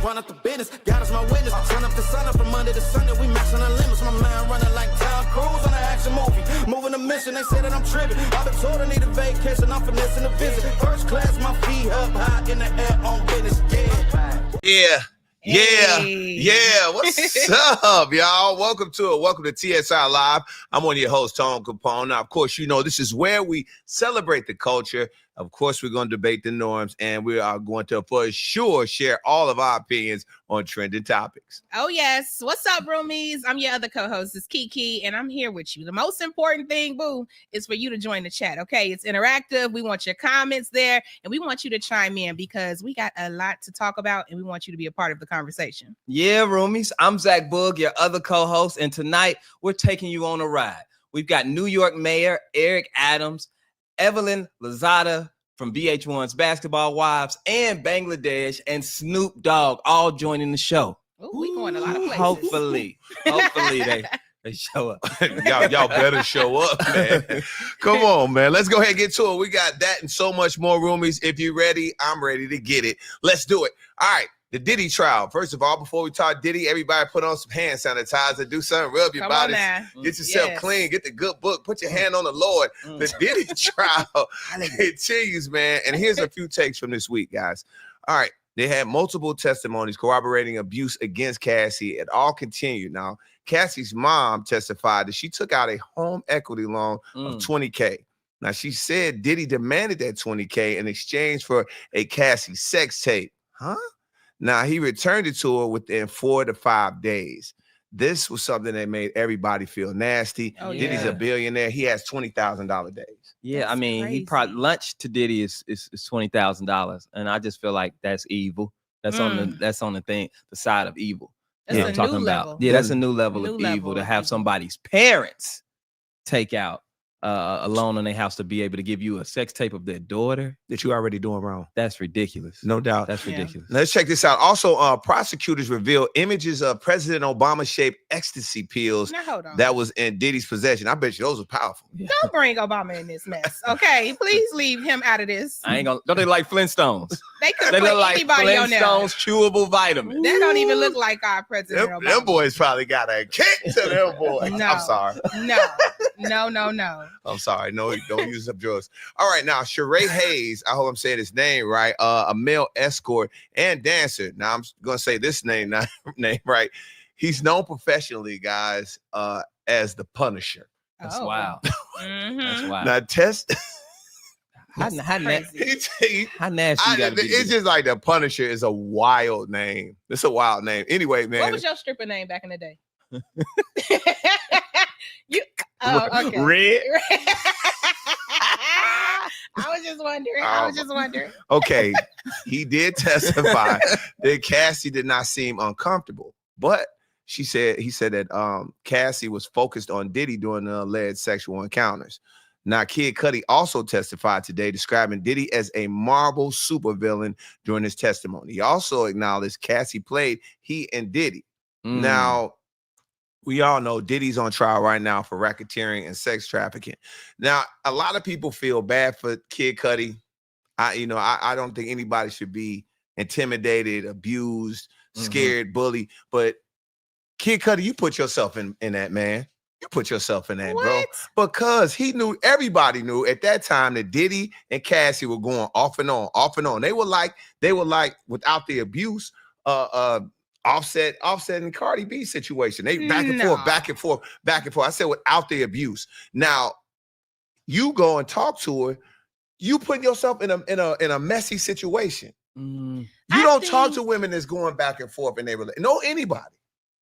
run up the business. God is my witness. Turn up the sun up from Monday to Sunday. We maxing the limits. My mind running like Tom Cruise on an action movie. Moving a mission. They say that I'm tripping. I've been told I need a vacation. I'm finessing a visit. First class, my feet up high in the air on business. Yeah. Hey. Yeah. What's up, y'all? Welcome to TSR Live. I'm one of your hosts, Tom Kapone. Now, of course, you know, this is where we celebrate the culture. Of course, we're going to debate the norms, and we are going to, for sure, share all of our opinions on trending topics. Oh, yes. What's up, roomies? I'm your other co-host, it's Kiki, and I'm here with you. The most important thing, boo, is for you to join the chat, okay? It's interactive. We want your comments there, and we want you to chime in because we got a lot to talk about, and we want you to be a part of the conversation. Yeah, roomies. I'm Zach Boog, your other co-host, and tonight we're taking you on a ride. We've got New York Mayor Eric Adams, Evelyn Lozada from VH1's Basketball Wives, and Bangladesh, and Snoop Dogg all joining the show. Ooh, we going a lot of places. Hopefully they show up. y'all better show up, man. Come on, man. Let's go ahead and get to it. We got that and so much more, roomies. If you're ready, I'm ready to get it. Let's do it. All right. The Diddy trial. First of all, before we talk Diddy, everybody put on some hand sanitizer, do something, rub your body, get yourself clean, get the good book, put your hand on the Lord. The Diddy trial continues, man. And here's a few takes from this week, guys. All right. They had multiple testimonies corroborating abuse against Cassie. It all continued. Now, Cassie's mom testified that she took out a home equity loan of $20K. Now, she said Diddy demanded that $20K in exchange for a Cassie sex tape. Huh? Now, he returned it to her within 4 to 5 days. This was something that made everybody feel nasty. Oh, Diddy's a billionaire. He has $20,000 days. Yeah, that's I mean, crazy. he probably lunch to Diddy is $20,000, and I just feel like that's evil. That's on the side of evil. That's I'm a talking new about. level. Yeah, that's a new level of evil to have somebody's parents take out a loan on their house to be able to give you a sex tape of their daughter that you already doing wrong. That's ridiculous. No doubt. That's ridiculous. Let's check this out. Also, prosecutors revealed images of President Obama-shaped ecstasy pills that was in Diddy's possession. I bet you those were powerful. Don't bring Obama in this mess, okay? Please leave him out of this. I ain't gonna. Don't they like Flintstones? They could They put look like anybody on there. Flintstones chewable vitamins. That don't even look like our President Obama. Them boys probably got a kick to them boys. No. I'm sorry. No. I'm sorry. No, don't use up drugs. All right, now Sheree Hayes. I hope I'm saying his name right. A male escort and dancer. Now I'm gonna say this name right. He's known professionally, guys, as the Punisher. That's wild. That's wild. Now test. How nasty you gotta be? It's just like the Punisher is a wild name. It's a wild name. Anyway, man. What was your stripper name back in the day? Okay. Red. I was just wondering. Okay, he did testify that Cassie did not seem uncomfortable, but he said that Cassie was focused on Diddy during the alleged sexual encounters. Now, Kid Cudi also testified today, describing Diddy as a Marvel supervillain during his testimony. He also acknowledged Cassie played he and Diddy. Now, we all know Diddy's on trial right now for racketeering and sex trafficking. Now, a lot of people feel bad for Kid Cudi. I don't think anybody should be intimidated, abused, scared, bullied. But Kid Cudi, you put yourself in that, man. You put yourself in that, bro. Because everybody knew at that time that Diddy and Cassie were going off and on. They were like without the abuse, Offset and Cardi B situation. They back and forth. I said without the abuse. Now, you go and talk to her, you put yourself in a messy situation. You don't talk to women that's going back and forth in their relationship. No, anybody.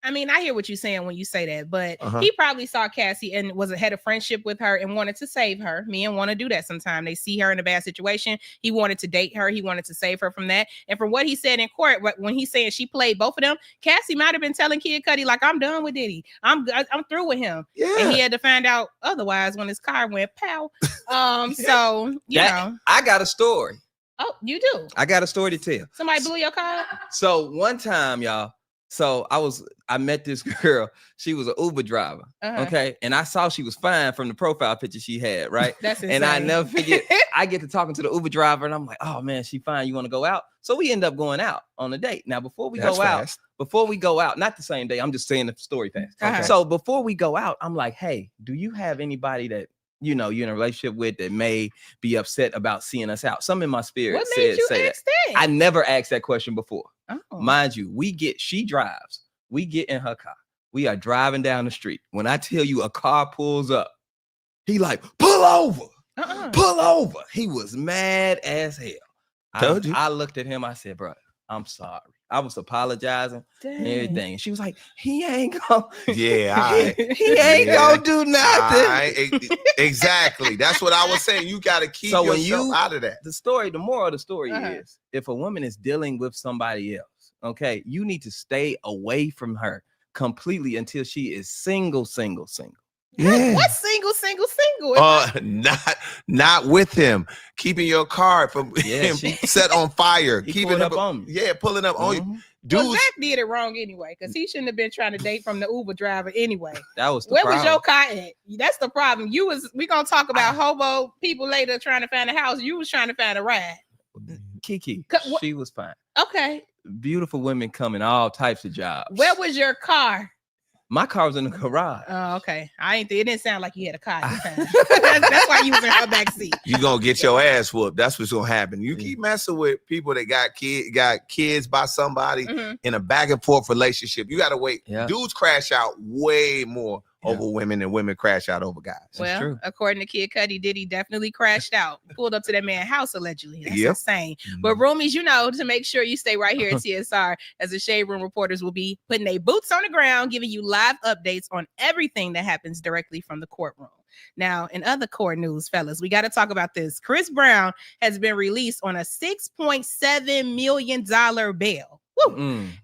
I mean, I hear what you're saying when you say that, but he probably saw Cassie and was had a friendship with her and wanted to save her. Men want to do that sometimes. They see her in a bad situation. He wanted to date her. He wanted to save her from that. And from what he said in court, when he said she played both of them, Cassie might have been telling Kid Cudi, like, I'm done with Diddy. I'm through with him. Yeah. And he had to find out otherwise when his car went pow. So, you know. I got a story. Oh, you do? I got a story to tell. Somebody blew your car? So one time, y'all, So I met this girl. She was an Uber driver. Okay. And I saw she was fine from the profile picture she had, right? That's insane. And I never forget, I get to talking to the Uber driver and I'm like, oh man, she fine. You want to go out? So we end up going out on a date. Now, before we go out, not the same day, I'm just saying the story fast. So before we go out, I'm like, hey, do you have anybody that you're in a relationship with that may be upset about seeing us out? Something in my spirit what made you say ask that. I never asked that question before. Oh. Mind you, she drives. We get in her car. We are driving down the street. When I tell you a car pulls up, he like, pull over. Pull over. He was mad as hell. I looked at him. I said, bro, I'm sorry. I was apologizing and everything. And she was like, he ain't gonna. Yeah, he ain't gonna do nothing. Exactly. That's what I was saying. You got to keep yourself out of that. The moral of the story is, if a woman is dealing with somebody else, okay, you need to stay away from her completely until she is single. Yeah. What single? Not with him. Keeping your car from him set on fire. Keeping up on me. Yeah, pulling up on you. Well, Zach did it wrong anyway, because he shouldn't have been trying to date from the Uber driver anyway. That was the Where problem. was your car at? That's the problem. We gonna talk about hobo people later trying to find a house. You was trying to find a ride. Kiki, she was fine. Okay. Beautiful women come in all types of jobs. Where was your car? My car was in the garage. Oh, okay. It didn't sound like you had a car this time. That's why you was in her back seat. You gonna get your ass whooped. That's what's gonna happen. You keep messing with people that got kids by somebody in a back and forth relationship. You gotta wait. Yeah. Dudes crash out way more over women than women crash out over guys. Well, according to Kid Cudi, Diddy definitely crashed out. Pulled up to that man's house allegedly. That's insane. But roomies, to make sure you stay right here at TSR, as the Shade Room reporters will be putting their boots on the ground, giving you live updates on everything that happens directly from the courtroom. Now, in other court news, fellas, we got to talk about this. Chris Brown has been released on a $6.7 million bail.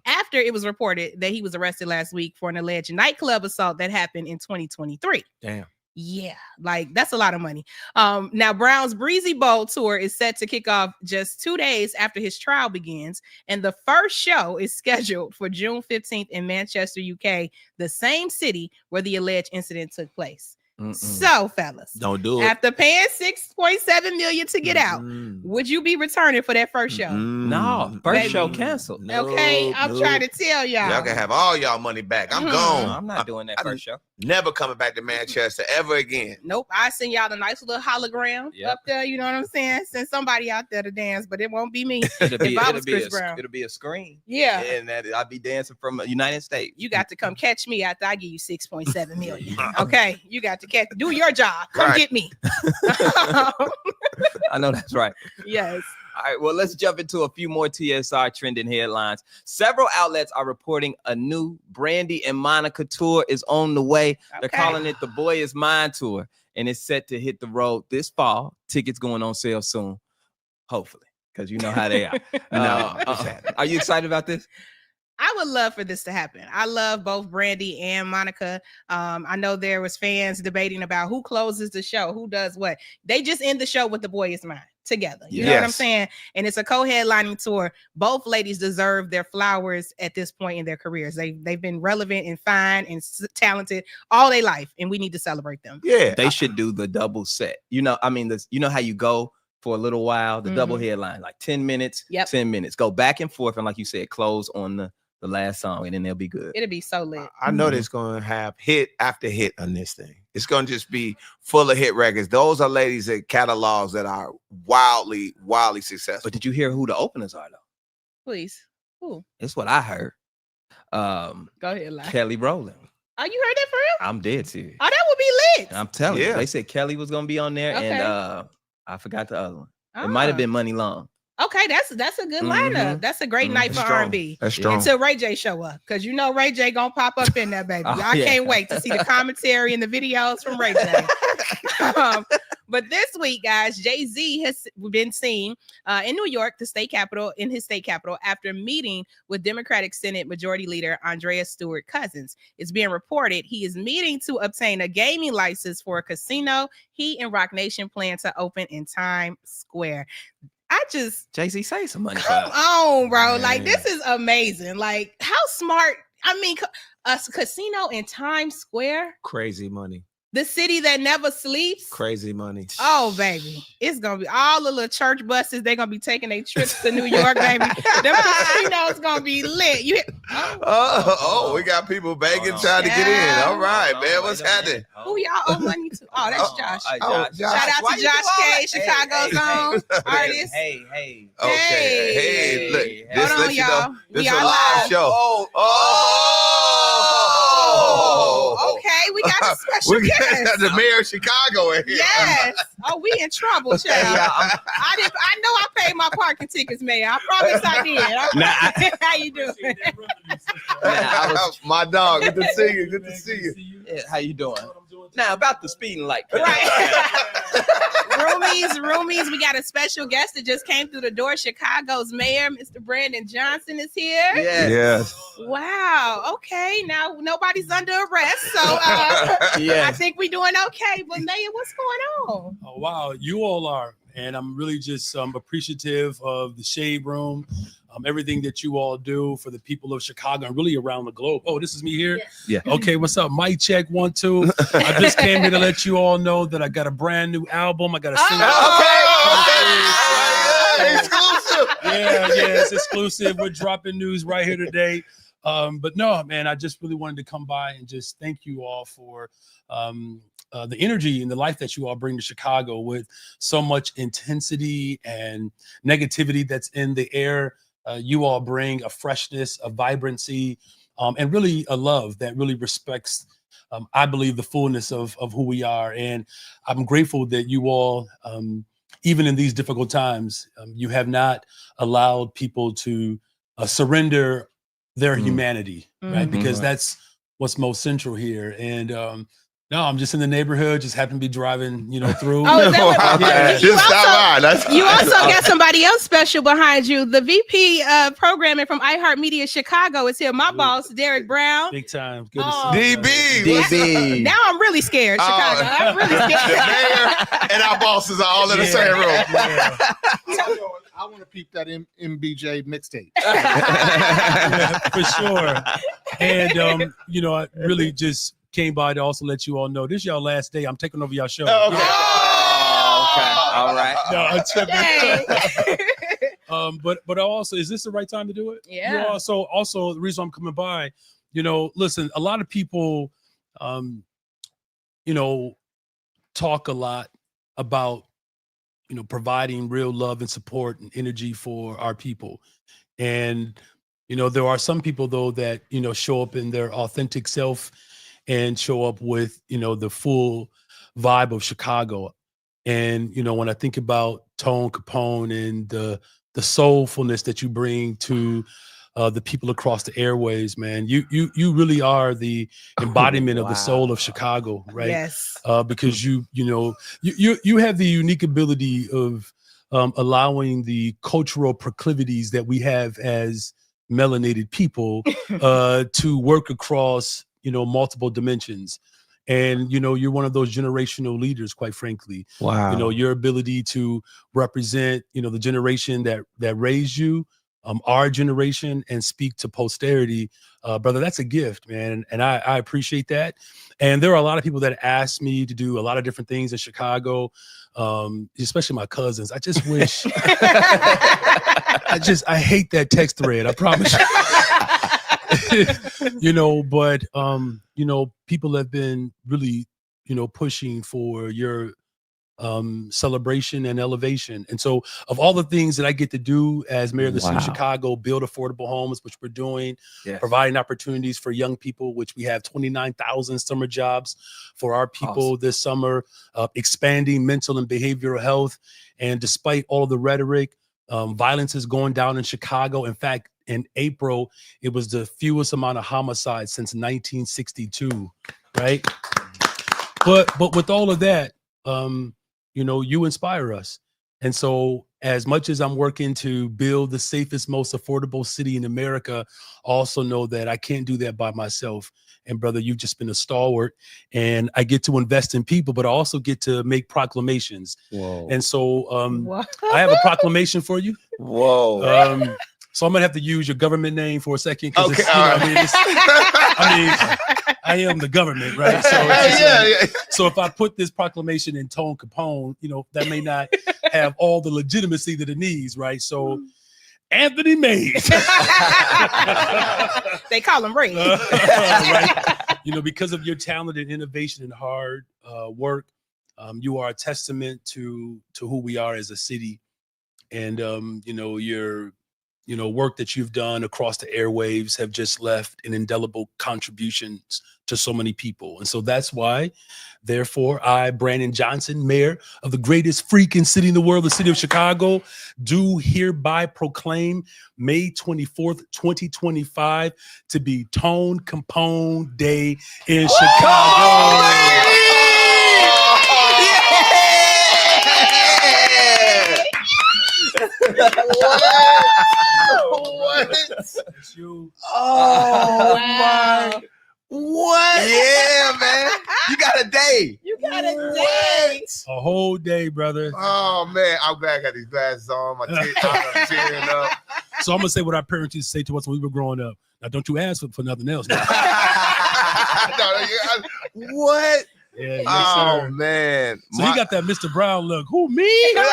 After it was reported that he was arrested last week for an alleged nightclub assault that happened in 2023. Damn. Yeah, that's a lot of money. Now Brown's Breezy Bowl tour is set to kick off just 2 days after his trial begins, and the first show is scheduled for June 15th in Manchester, UK, the same city where the alleged incident took place. So, fellas, don't do it. After paying $6.7 million to get out, would you be returning for that first show? No, first show canceled. Okay, I'm trying to tell y'all. Y'all can have all y'all money back. I'm gone. I'm not doing that first show. Never coming back to Manchester ever again. Nope. I send y'all the nice little hologram up there. You know what I'm saying? Send somebody out there to dance, but it won't be me. It'll be a screen. Yeah. And I'll be dancing from the United States. You got to come catch me after I give you $6.7 million. Okay. You got to do your job. Come get me. I know that's right. Yes. All right, well, let's jump into a few more TSR trending headlines. Several outlets are reporting a new Brandy and Monica tour is on the way. Okay. They're calling it the Boy Is Mine tour, and it's set to hit the road this fall. Tickets going on sale soon, hopefully, because you know how they are. Are you excited about this? I would love for this to happen. I love both Brandy and Monica. I know there was fans debating about who closes the show, who does what. They just end the show with The Boy Is Mine together. You know what I'm saying? And it's a co-headlining tour. Both ladies deserve their flowers at this point in their careers. They've been relevant and fine and talented all their life, and we need to celebrate them. Yeah, they should do the double set. You know how you go for a little while, the double headline, like 10 minutes, 10 minutes. Go back and forth, and like you said, close on the last song, and then they'll be good. It'll be so lit. I know there's going to have hit after hit on this thing. It's going to just be full of hit records. Those are ladies that catalogs that are wildly successful. But did you hear who the openers are, though? Please. Who? It's what I heard. Go ahead, Lai. Kelly Rowland. Oh, you heard that for real? I'm dead serious. Oh, that would be lit. I'm telling you. They said Kelly was going to be on there, and I forgot the other one. It might have been Money Long. Okay, that's a good lineup. That's a great night for R&B. That's strong. Until Ray J show up, because Ray J gonna pop up in there, baby. I can't wait to see the commentary and the videos from Ray J. But this week, guys, Jay-Z has been seen in New York, his state capital, after meeting with Democratic Senate Majority Leader Andrea Stewart Cousins. It's being reported he is meeting to obtain a gaming license for a casino he and Roc Nation plan to open in Times Square. Jay-Z say some money. Come on, bro. Man. Like, this is amazing. Like, how smart. I mean, a casino in Times Square. Crazy money. The city that never sleeps. Crazy money. Oh, baby. It's going to be all the little church buses. They're going to be taking their trips to New York, baby. Them casinos going to be lit. We got people begging, trying to get in. All right, man. What's happening? Who y'all owe money to? Oh, that's Josh. Josh. Shout out to Josh K, Chicago's own artist. Hey. Okay. Hey, look. Hold on, y'all. This is a live show. Okay, we got a special guest. The mayor of Chicago in here. Yes. Oh, we in trouble, child. I know I paid my parking tickets, Mayor. I promise I did. How you doing? My dog. Good to see you. Good to see you. Yeah, how you doing? Now about the speeding light. Right. Roomies, we got a special guest that just came through the door. Chicago's mayor, Mr. Brandon Johnson, is here. Yes. Wow. Okay. Now nobody's under arrest, so I think we're doing okay. But Mayor, what's going on? Oh wow, you all are, and I'm really just appreciative of the Shade Room, everything that you all do for the people of Chicago and really around the globe. Oh, this is me here. Yeah. Okay, what's up? Mic check 1 2. I just came here to let you all know that I got a brand new album. I got a single. Exclusive. Yeah, it's exclusive. We're dropping news right here today. But no, man, I just really wanted to come by and just thank you all for the energy and the life that you all bring to Chicago with so much intensity and negativity that's in the air. You all bring a freshness, a vibrancy, and really a love that really respects, I believe, the fullness of who we are. And I'm grateful that you all, even in these difficult times, you have not allowed people to surrender their humanity, right? Because that's what's most central here. And no, I'm just in the neighborhood, just happen to be driving, through. Oh, is that Yeah. Just stop by. You also got somebody else special behind you. The VP programming from iHeartMedia Chicago is here. My boss, Derek Brown. Big time. Good to see you. DB. Now I'm really scared, Chicago. I'm really scared. The mayor and our bosses are all in the same room. Yeah. I want to peep that MBJ mixtape. Yeah, for sure. And I really just came by to also let you all know this is your last day. I'm taking over your show. Oh, okay. All right. No, I'm tripping. But also, is this the right time to do it? Yeah. Also the reason I'm coming by, listen, a lot of people, talk a lot about, providing real love and support and energy for our people. And, there are some people though that, show up in their authentic self and show up with, the full vibe of Chicago. And, when I think about Tone, Kapone, and the soulfulness that you bring to the people across the airways, man, you really are the embodiment of the soul of Chicago, right? Yes. Because you have the unique ability of allowing the cultural proclivities that we have as melanated people to work across multiple dimensions. And, you're one of those generational leaders, quite frankly. Wow. Your ability to represent, the generation that raised you, our generation, and speak to posterity, brother, that's a gift, man. And I appreciate that. And there are a lot of people that ask me to do a lot of different things in Chicago, especially my cousins. I just wish, I hate that text thread. I promise you. But people have been really, pushing for your celebration and elevation. And so of all the things that I get to do as mayor of the city of Chicago, build affordable homes, which we're doing, providing opportunities for young people, which we have 29,000 summer jobs for our people this summer, expanding mental and behavioral health. And despite all of the rhetoric, violence is going down in Chicago. In fact, in April, it was the fewest amount of homicides since 1962, right? But with all of that, you inspire us. And so as much as I'm working to build the safest, most affordable city in America, also know that I can't do that by myself. And brother, you've just been a stalwart, and I get to invest in people, but I also get to make proclamations. Whoa. And so I have a proclamation for you. Whoa. So I'm gonna have to use your government name for a second. Okay, I am the government, right? So, so if I put this proclamation in Tone Capone, that may not have all the legitimacy that it needs, right? So Anthony Mays. They call him Ray. Right? Because of your talent and innovation and hard work, you are a testament to who we are as a city. And your work that you've done across the airwaves have just left an indelible contributions to so many people. And so that's why, therefore, I, Brandon Johnson, mayor of the greatest freaking city in the world, the city of Chicago, do hereby proclaim May 24th, 2025 to be Tone Capone Day in Chicago. What? That's you. Oh Wow. my! What? Yeah, man. You got a day. You got a day. A whole day, brother. Oh man, I'm glad I got these glasses on. My I'm tearing up. So I'm gonna say what our parents used to say to us when we were growing up. Now, don't you ask for nothing else. Now. What? Yeah, yes, Oh sir. man. So he got that Mr. Brown look. Who, me? I'm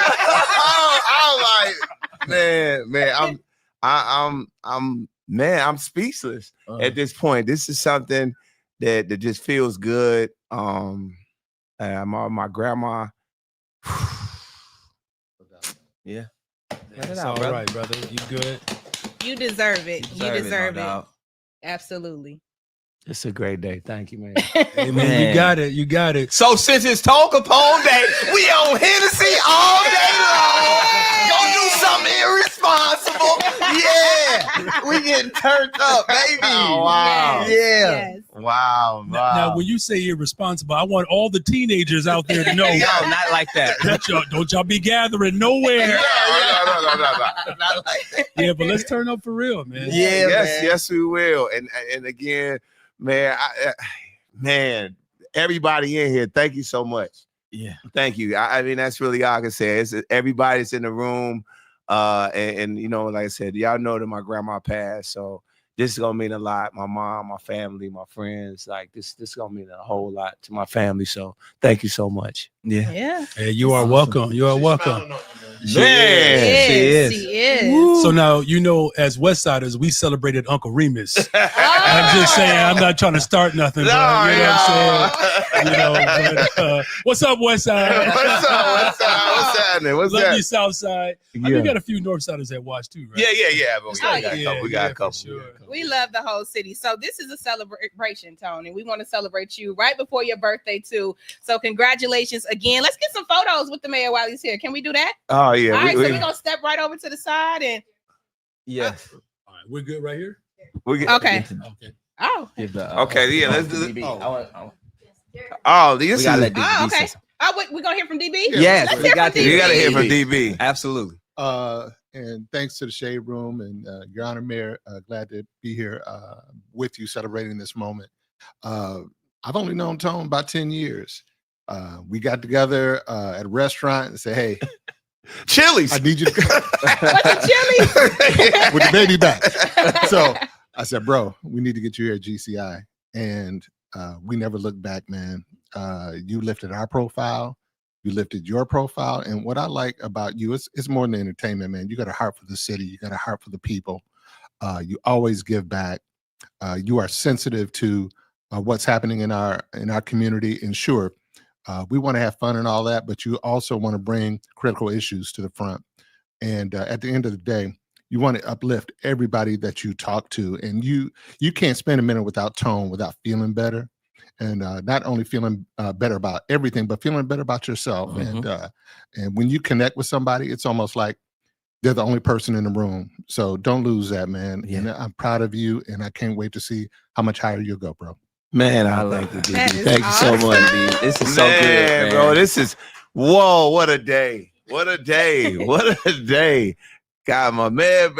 like, I'm speechless at this point. This is something that just feels good. My grandma. Yeah. That's all right, brother. You good? You deserve it. You deserve it. Dog. Absolutely. It's a great day. Thank you, man. Hey, man, you got it. You got it. So since it's Tone Capone Day, we on Hennessy all day long. Go do something irresponsible. Yeah. We getting turned up, baby. Oh, wow. Yes, Yeah. yes. Wow. Now, when you say irresponsible, I want all the teenagers out there to know. No, not like that. Don't y'all be gathering nowhere. No. Not like that. Yeah, but let's turn up for real, man. Yeah, Yes, we will. And again, man, man, everybody in here, thank you so much. Yeah. Thank you. I mean, that's really all I can say. It's everybody's in the room. And like I said, y'all know that my grandma passed. So this is gonna mean a lot. My mom, my family, my friends, like this is gonna mean a whole lot to my family. So thank you so much. Yeah. Yeah. Hey, you are welcome. You are welcome. Man. She is. So now, as West Siders, we celebrated Uncle Remus. I'm just saying, I'm not trying to start nothing, but what I'm saying? But, what's up, West Side? What's happening? What's Love that? you, South Side. You got a few North Siders that watch too, right? Yeah. But we got a couple. Sure. We love the whole city. So this is a celebration, Tony. We want to celebrate you right before your birthday too. So congratulations again. Let's get some photos with the mayor while he's here. Can we do that? Oh yeah. All right, so we're gonna step right over to the side and Yes. All right, we're good right here. okay. Okay. Oh. Okay, yeah, let's do it. DB. This We gotta is let DB Oh, okay. say something. Oh, we're gonna hear from DB? Yes, Let's we hear got from to. you gotta hear from DB. DB. Absolutely. And thanks to the Shade Room and Your Honor Mayor, glad to be here with you celebrating this moment. I've only known Tone about 10 years. We got together at a restaurant and said, hey, Chili's. I need you to What's the chili? with the baby back. So I said, bro, we need to get you here at GCI. And we never looked back, man. You lifted our profile. You lifted your profile. And what I like about you, it's more than entertainment, man. You got a heart for the city. You got a heart for the people. You always give back. You are sensitive to what's happening in our community. And sure, we want to have fun and all that, but you also want to bring critical issues to the front. And at the end of the day, you want to uplift everybody that you talk to. And you can't spend a minute without Tone, without feeling better. And not only feeling better about everything, but feeling better about yourself. Mm-hmm. And when you connect with somebody, it's almost like they're the only person in the room. So don't lose that, man. Yeah. And I'm proud of you, and I can't wait to see how much higher you'll go, bro. Man, I I love thank you, That DB. is Thank you so awesome. much, DB. This is so good, man. Bro. This is what a day. What a day. What a day. God, my man.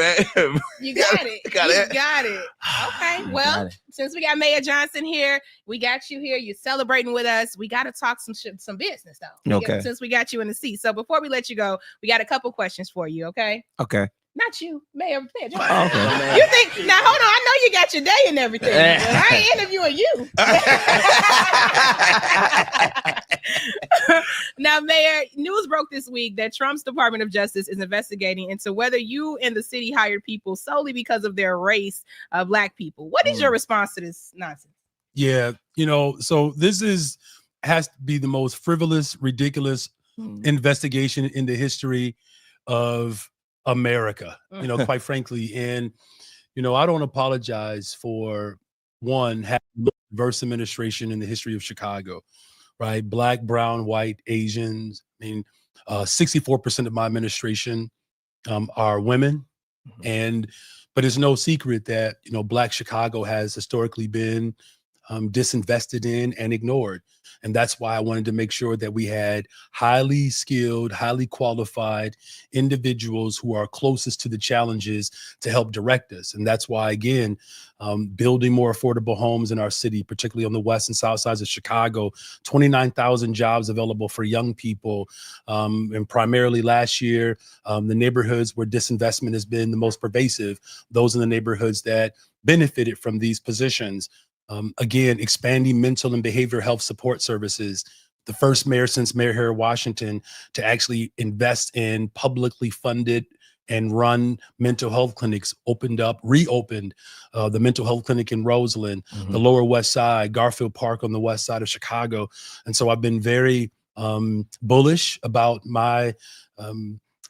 You got it. Got You it. got it. Okay. Well, since we got Mayor Johnson here, we got you here. You're celebrating with us. We got to talk some business, though. Okay. Since we got you in the seat. So before we let you go, we got a couple questions for you, okay? Okay. Not you, Mayor Johnson. Oh, okay. You think now? Hold on, I know you got your day and everything. But I ain't interviewing you. Now, Mayor, news broke this week that Trump's Department of Justice is investigating into whether you and the city hired people solely because of their race, Black people. What is your response to this nonsense? Yeah, so this has to be the most frivolous, ridiculous investigation in the history of America, quite frankly. And, I don't apologize for having a diverse administration in the history of Chicago, right? Black, brown, white, Asians. I mean, 64% of my administration are women. But it's no secret that, Black Chicago has historically been disinvested in and ignored. And that's why I wanted to make sure that we had highly skilled, highly qualified individuals who are closest to the challenges to help direct us. And that's why, again, building more affordable homes in our city, particularly on the west and south sides of Chicago, 29,000 jobs available for young people. And primarily last year, the neighborhoods where disinvestment has been the most pervasive, those in the neighborhoods that benefited from these positions. Again, expanding mental and behavioral health support services. The first mayor since Mayor Harry Washington to actually invest in publicly funded and run mental health clinics, reopened the mental health clinic in Roseland, the Lower West Side, Garfield Park on the west side of Chicago. And so I've been very bullish about my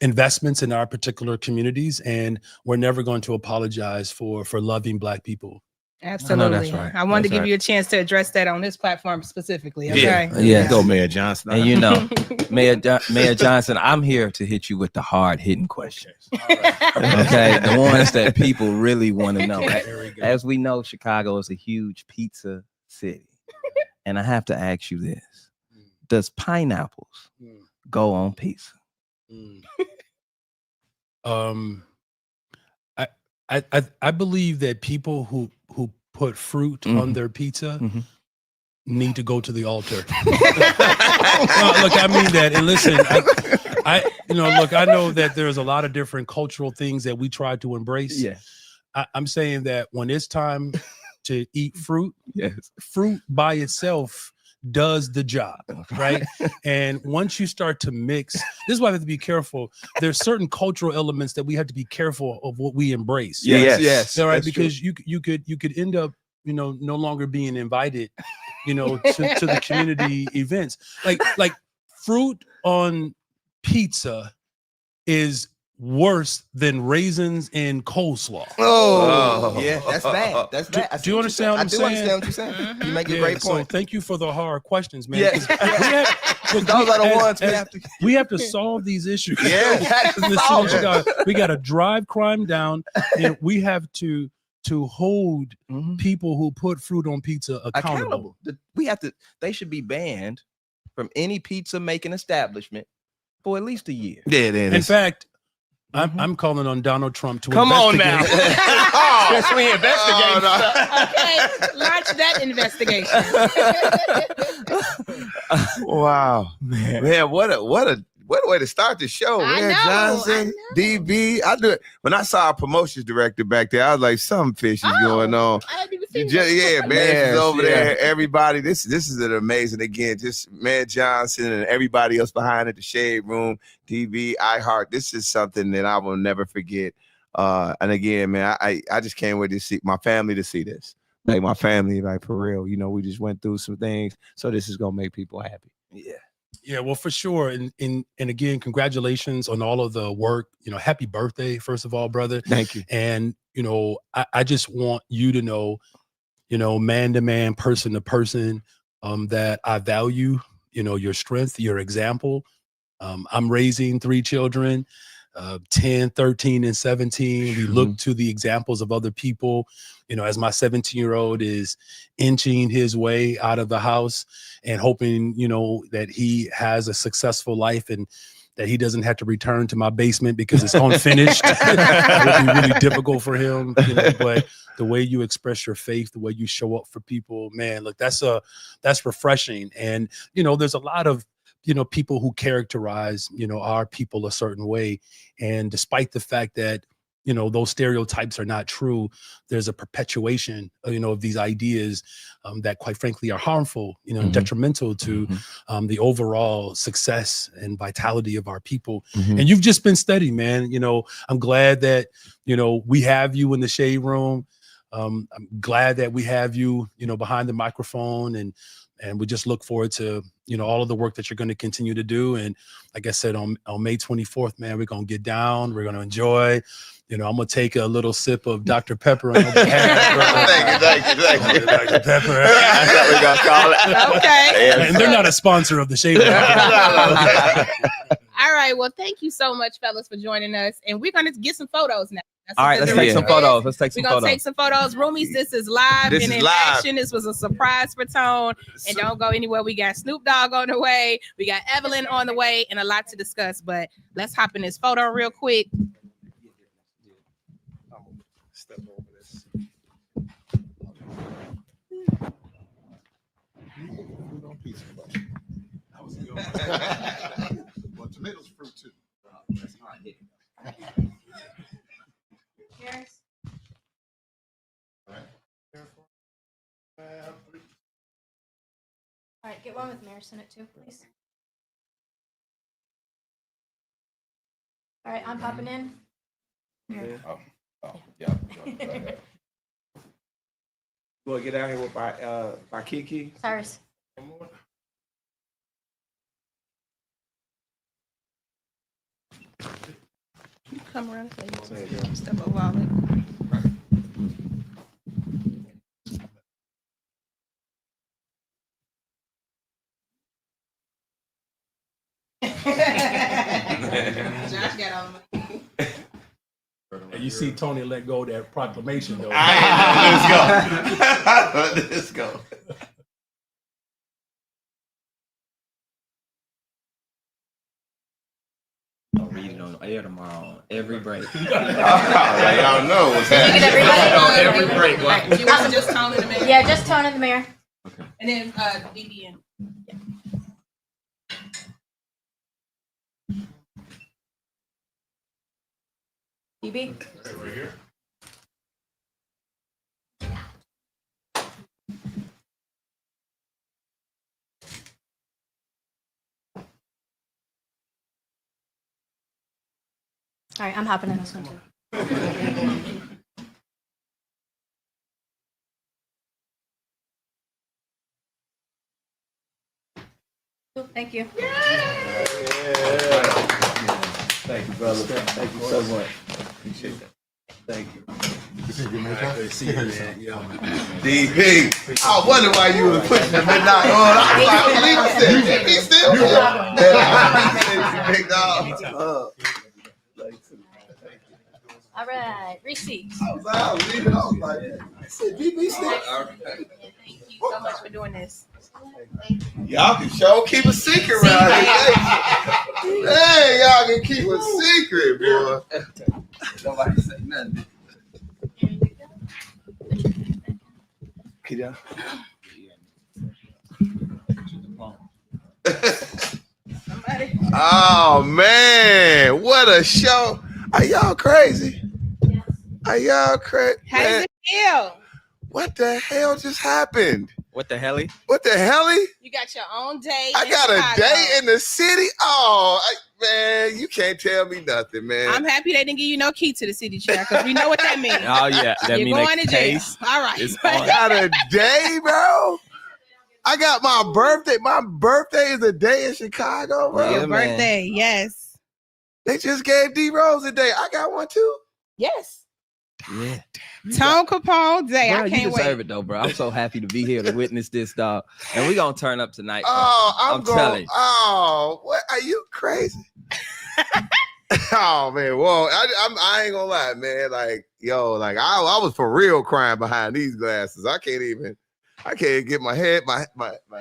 investments in our particular communities, and we're never going to apologize for loving Black people. Absolutely. I know that's right. I wanted to give right. you a chance to address that on this platform specifically. Okay. Yeah. Go, Mayor Johnson. And Mayor Johnson, I'm here to hit you with the hard hitting questions. Okay, the ones that people really want to know. As we know, Chicago is a huge pizza city, and I have to ask you this: does pineapples go on pizza? I believe that people who put fruit on their pizza need to go to the altar. Look, I mean that. And listen, I know that there's a lot of different cultural things that we try to embrace. Yeah. I'm saying that when it's time to eat fruit, fruit by itself does the job, right? And once you start to mix, this is why we have to be careful. There's certain cultural elements that we have to be careful of what we embrace. Yes. All right, because you could end up, no longer being invited, to the community events. Like fruit on pizza is worse than raisins and coleslaw. Oh, yeah, that's bad. That's bad. Do you understand what I'm saying? I do understand what you're saying. You make a great point. So thank you for the hard questions, man. Yes. Those are the ones we have to solve these issues. Yeah, we got to drive crime down, and we have to hold people who put fruit on pizza accountable. They should be banned from any pizza making establishment for at least a year. In fact, I'm calling on Donald Trump to come on now. Yes, we investigate. Okay, launch that investigation. Wow, man, what a way to start the show, man. Johnson, DB. I do it when I saw our promotions director back there. I was like, some fish is going on. I hadn't even seen Yeah, man, over there. Everybody, this is an amazing. Again, just Mayor Johnson and everybody else behind it, the Shade Room, DB, iHeart. This is something that I will never forget. And again, man, I just can't wait to see my family to see this. Like my family, like for real. We just went through some things, so this is gonna make people happy. Yeah, well, for sure. And again, congratulations on all of the work. Happy birthday, first of all, brother. Thank you. And, I just want you to know, man to man, person to person, that I value, your strength, your example. I'm raising 3 children, 10, 13, and 17. We look to the examples of other people, as my 17-year-old is inching his way out of the house and hoping, that he has a successful life and that he doesn't have to return to my basement because it's unfinished. It would be really difficult for him, but the way you express your faith, the way you show up for people, man, look, that's refreshing. And, there's a lot of, people who characterize, our people a certain way. And despite the fact that, you know, those stereotypes are not true. There's a perpetuation, you know, of these ideas that, quite frankly, are harmful, you know, and detrimental to the overall success and vitality of our people. And you've just been steady, man. You know, I'm glad that, you know, we have you in the shade room. I'm glad that we have you, you know, behind the microphone, and we just look forward to, you know, all of the work that you're going to continue to do. And like I said, on May 24th, man, we're going to get down. We're going to enjoy. You know, I'm going to take a little sip of Dr. Pepper on your behalf. Thank you. Dr. Pepper. That's what we're gonna call it. Okay. And they're not a sponsor of the Shade Room. All right. Well, thank you so much, fellas, for joining us. And we're going to get some photos now. That's All right, let's take some photos. Let's take some We're going to photos. take some photos. Roomies, this is live This and is in live. action. This was a surprise for Tone. And don't go anywhere. We got Snoop Dogg on the way. We got Evelyn on the way, and a lot to discuss. But let's hop in this photo real quick. Step over this. Well, tomatoes fruit too. Cheers. All right, get one with Maris in it too, please. All right, I'm popping in. Here. Yeah. We'll get out here with by Kiki. Cyrus. Come around. Step over all it. Josh got all of them. And you see Tony let go of that proclamation, though. Let's go. I'll read it on air tomorrow on every break. Y'all know what's happening. Get everybody. Every break. All right, you want to just Tone in the mirror? Yeah, just Tone in the mirror. And then DBN. BB. Right here. All right, I'm hopping in this one too. Cool, thank you. Thank you, brother. Thank you so much. Appreciate that. Thank you. DP. I wonder why you were pushing the midnight on. I was like, I believe he still big dog. All right, receipts. I was leaving. I was like, I said, DP still. Thank you so much for doing this. Y'all can show keep a secret around here. Hey, y'all can keep a secret, boy. Nobody say nothing. Kida. Oh man, what a show! Are y'all crazy? Are y'all crazy? How does it feel? What the hell just happened? What the hell? What the helly? You got your own day. I got a day in the city. Oh, man, you can't tell me nothing, man. I'm happy they didn't give you no key to the city chair because we know what that means. Oh yeah, that You're means going to jail. case. All right. is I on. got a day, bro. I got my birthday. My birthday is a day in Chicago, bro. Yeah, Your man. birthday, yes. They just gave D Rose a day. I got one too. Yes. Yeah. Tone Capone Day. Bro, I you can't deserve wait. it though, bro. I'm so happy to be here to witness this, dog. And we're gonna turn up tonight. bro. Oh, I'm I'm telling going. you. Oh, what? Are you crazy? Oh man, whoa! I ain't gonna lie, man. Like, yo, like I was for real crying behind these glasses. I can't get my head, my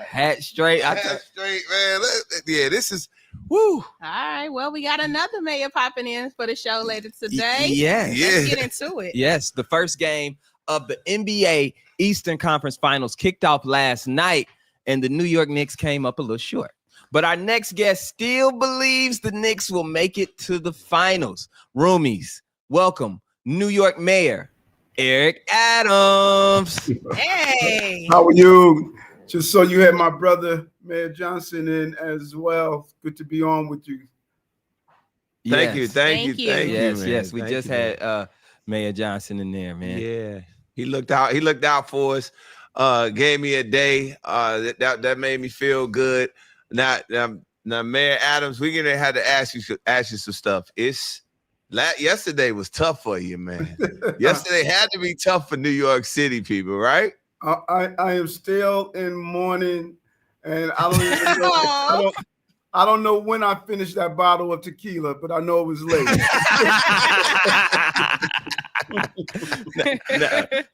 Hat straight. I head straight, man. Yeah, this is woo. All right. Well, we got another mayor popping in for the show later today. Yes. Let's Yeah. get into it. Yes, the first game of the NBA Eastern Conference Finals kicked off last night, and the New York Knicks came up a little short. But our next guest still believes the Knicks will make it to the finals. Roomies, welcome New York Mayor Eric Adams. Hey. How are you? Just so you had my brother, Mayor Johnson, in as well. Good to be on with you. Thank you. Thank you. Yes, man. yes. We Thank just you, man. had Mayor Johnson in there, man. Yeah, he looked out for us. Gave me a day. That made me feel good. Now, Mayor Adams, we're gonna have to ask you some stuff. Yesterday was tough for you, man. Yesterday had to be tough for New York City people, right? I am still in mourning, and I don't even know. I don't know when I finished that bottle of tequila, but I know it was late.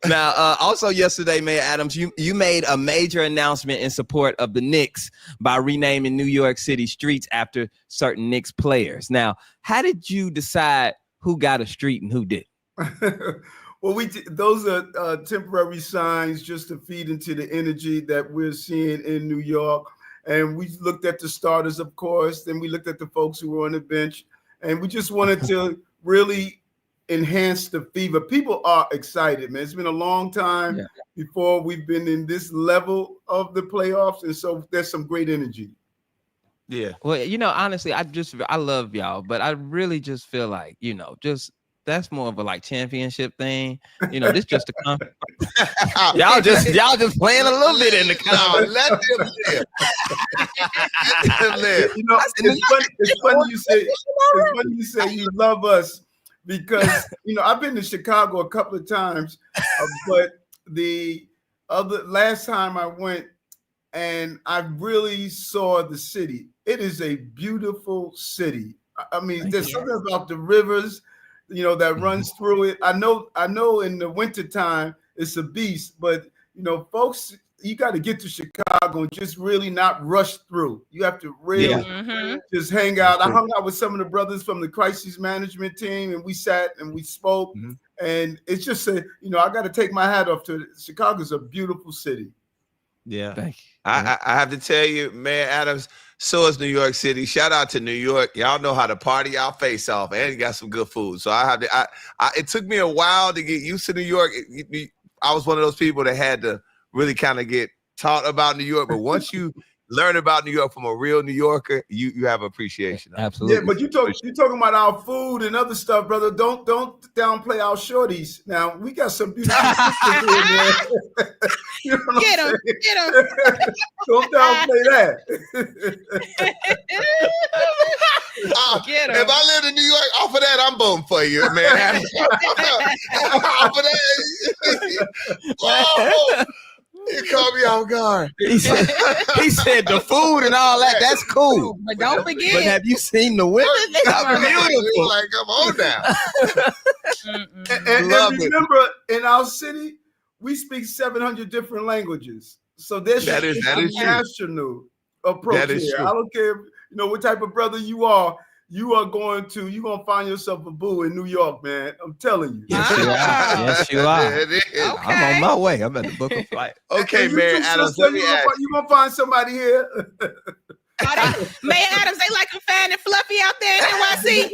Now, also yesterday, Mayor Adams, you made a major announcement in support of the Knicks by renaming New York City streets after certain Knicks players. Now, how did you decide who got a street and who didn't? Well, those are temporary signs just to feed into the energy that we're seeing in New York. And we looked at the starters, of course. Then we looked at the folks who were on the bench. And we just wanted to really enhance the fever. People are excited, man. It's been a long time before we've been in this level of the playoffs. And so there's some great energy. Yeah. Well, honestly, I love y'all, but I really just feel like, that's more of a like championship thing. This just a conference. y'all just playing a little bit in the conference. Let them live. Let them live. It's funny you say you love us because I've been to Chicago a couple of times, but the last time I went and I really saw the city. It is a beautiful city. I mean, there's something about the rivers, that runs through it. I know in the wintertime it's a beast, but folks, you got to get to Chicago and just really not rush through. You have to really just hang out. I hung out with some of the brothers from the crisis management team, and we sat and we spoke. And it's just I got to take my hat off to it. Chicago's a beautiful city. Yeah. Thank you. I have to tell you, Mayor Adams, so is New York City. Shout out to New York. Y'all know how to party y'all face off, and you got some good food. So it took me a while to get used to New York. I was one of those people that had to really kind of get taught about New York. But once you learn about New York from a real New Yorker, you have appreciation. Absolutely. Yeah, but you talking about our food and other stuff, brother. Don't downplay our shorties. Now we got some beautiful sisters here, man. Get them. Don't downplay that. Get 'em. If I lived in New York, off of that, I'm voting for you, man. Off of that. Oh, you caught me off guard. He said the food and all that. That's cool. But don't forget. But have you seen the women? They are beautiful. Like, come on now. And remember, in our city, we speak 700 different languages. So there's that is a national approach here. True. I don't care, what type of brother you are. You're gonna find yourself a boo in New York, man. I'm telling you. Yes, you are. Okay. I'm on my way. I'm at the book of flight. Okay, Mayor Adams. You're gonna find somebody here. Mayor Adams, they like them fine and fluffy out there in NYC.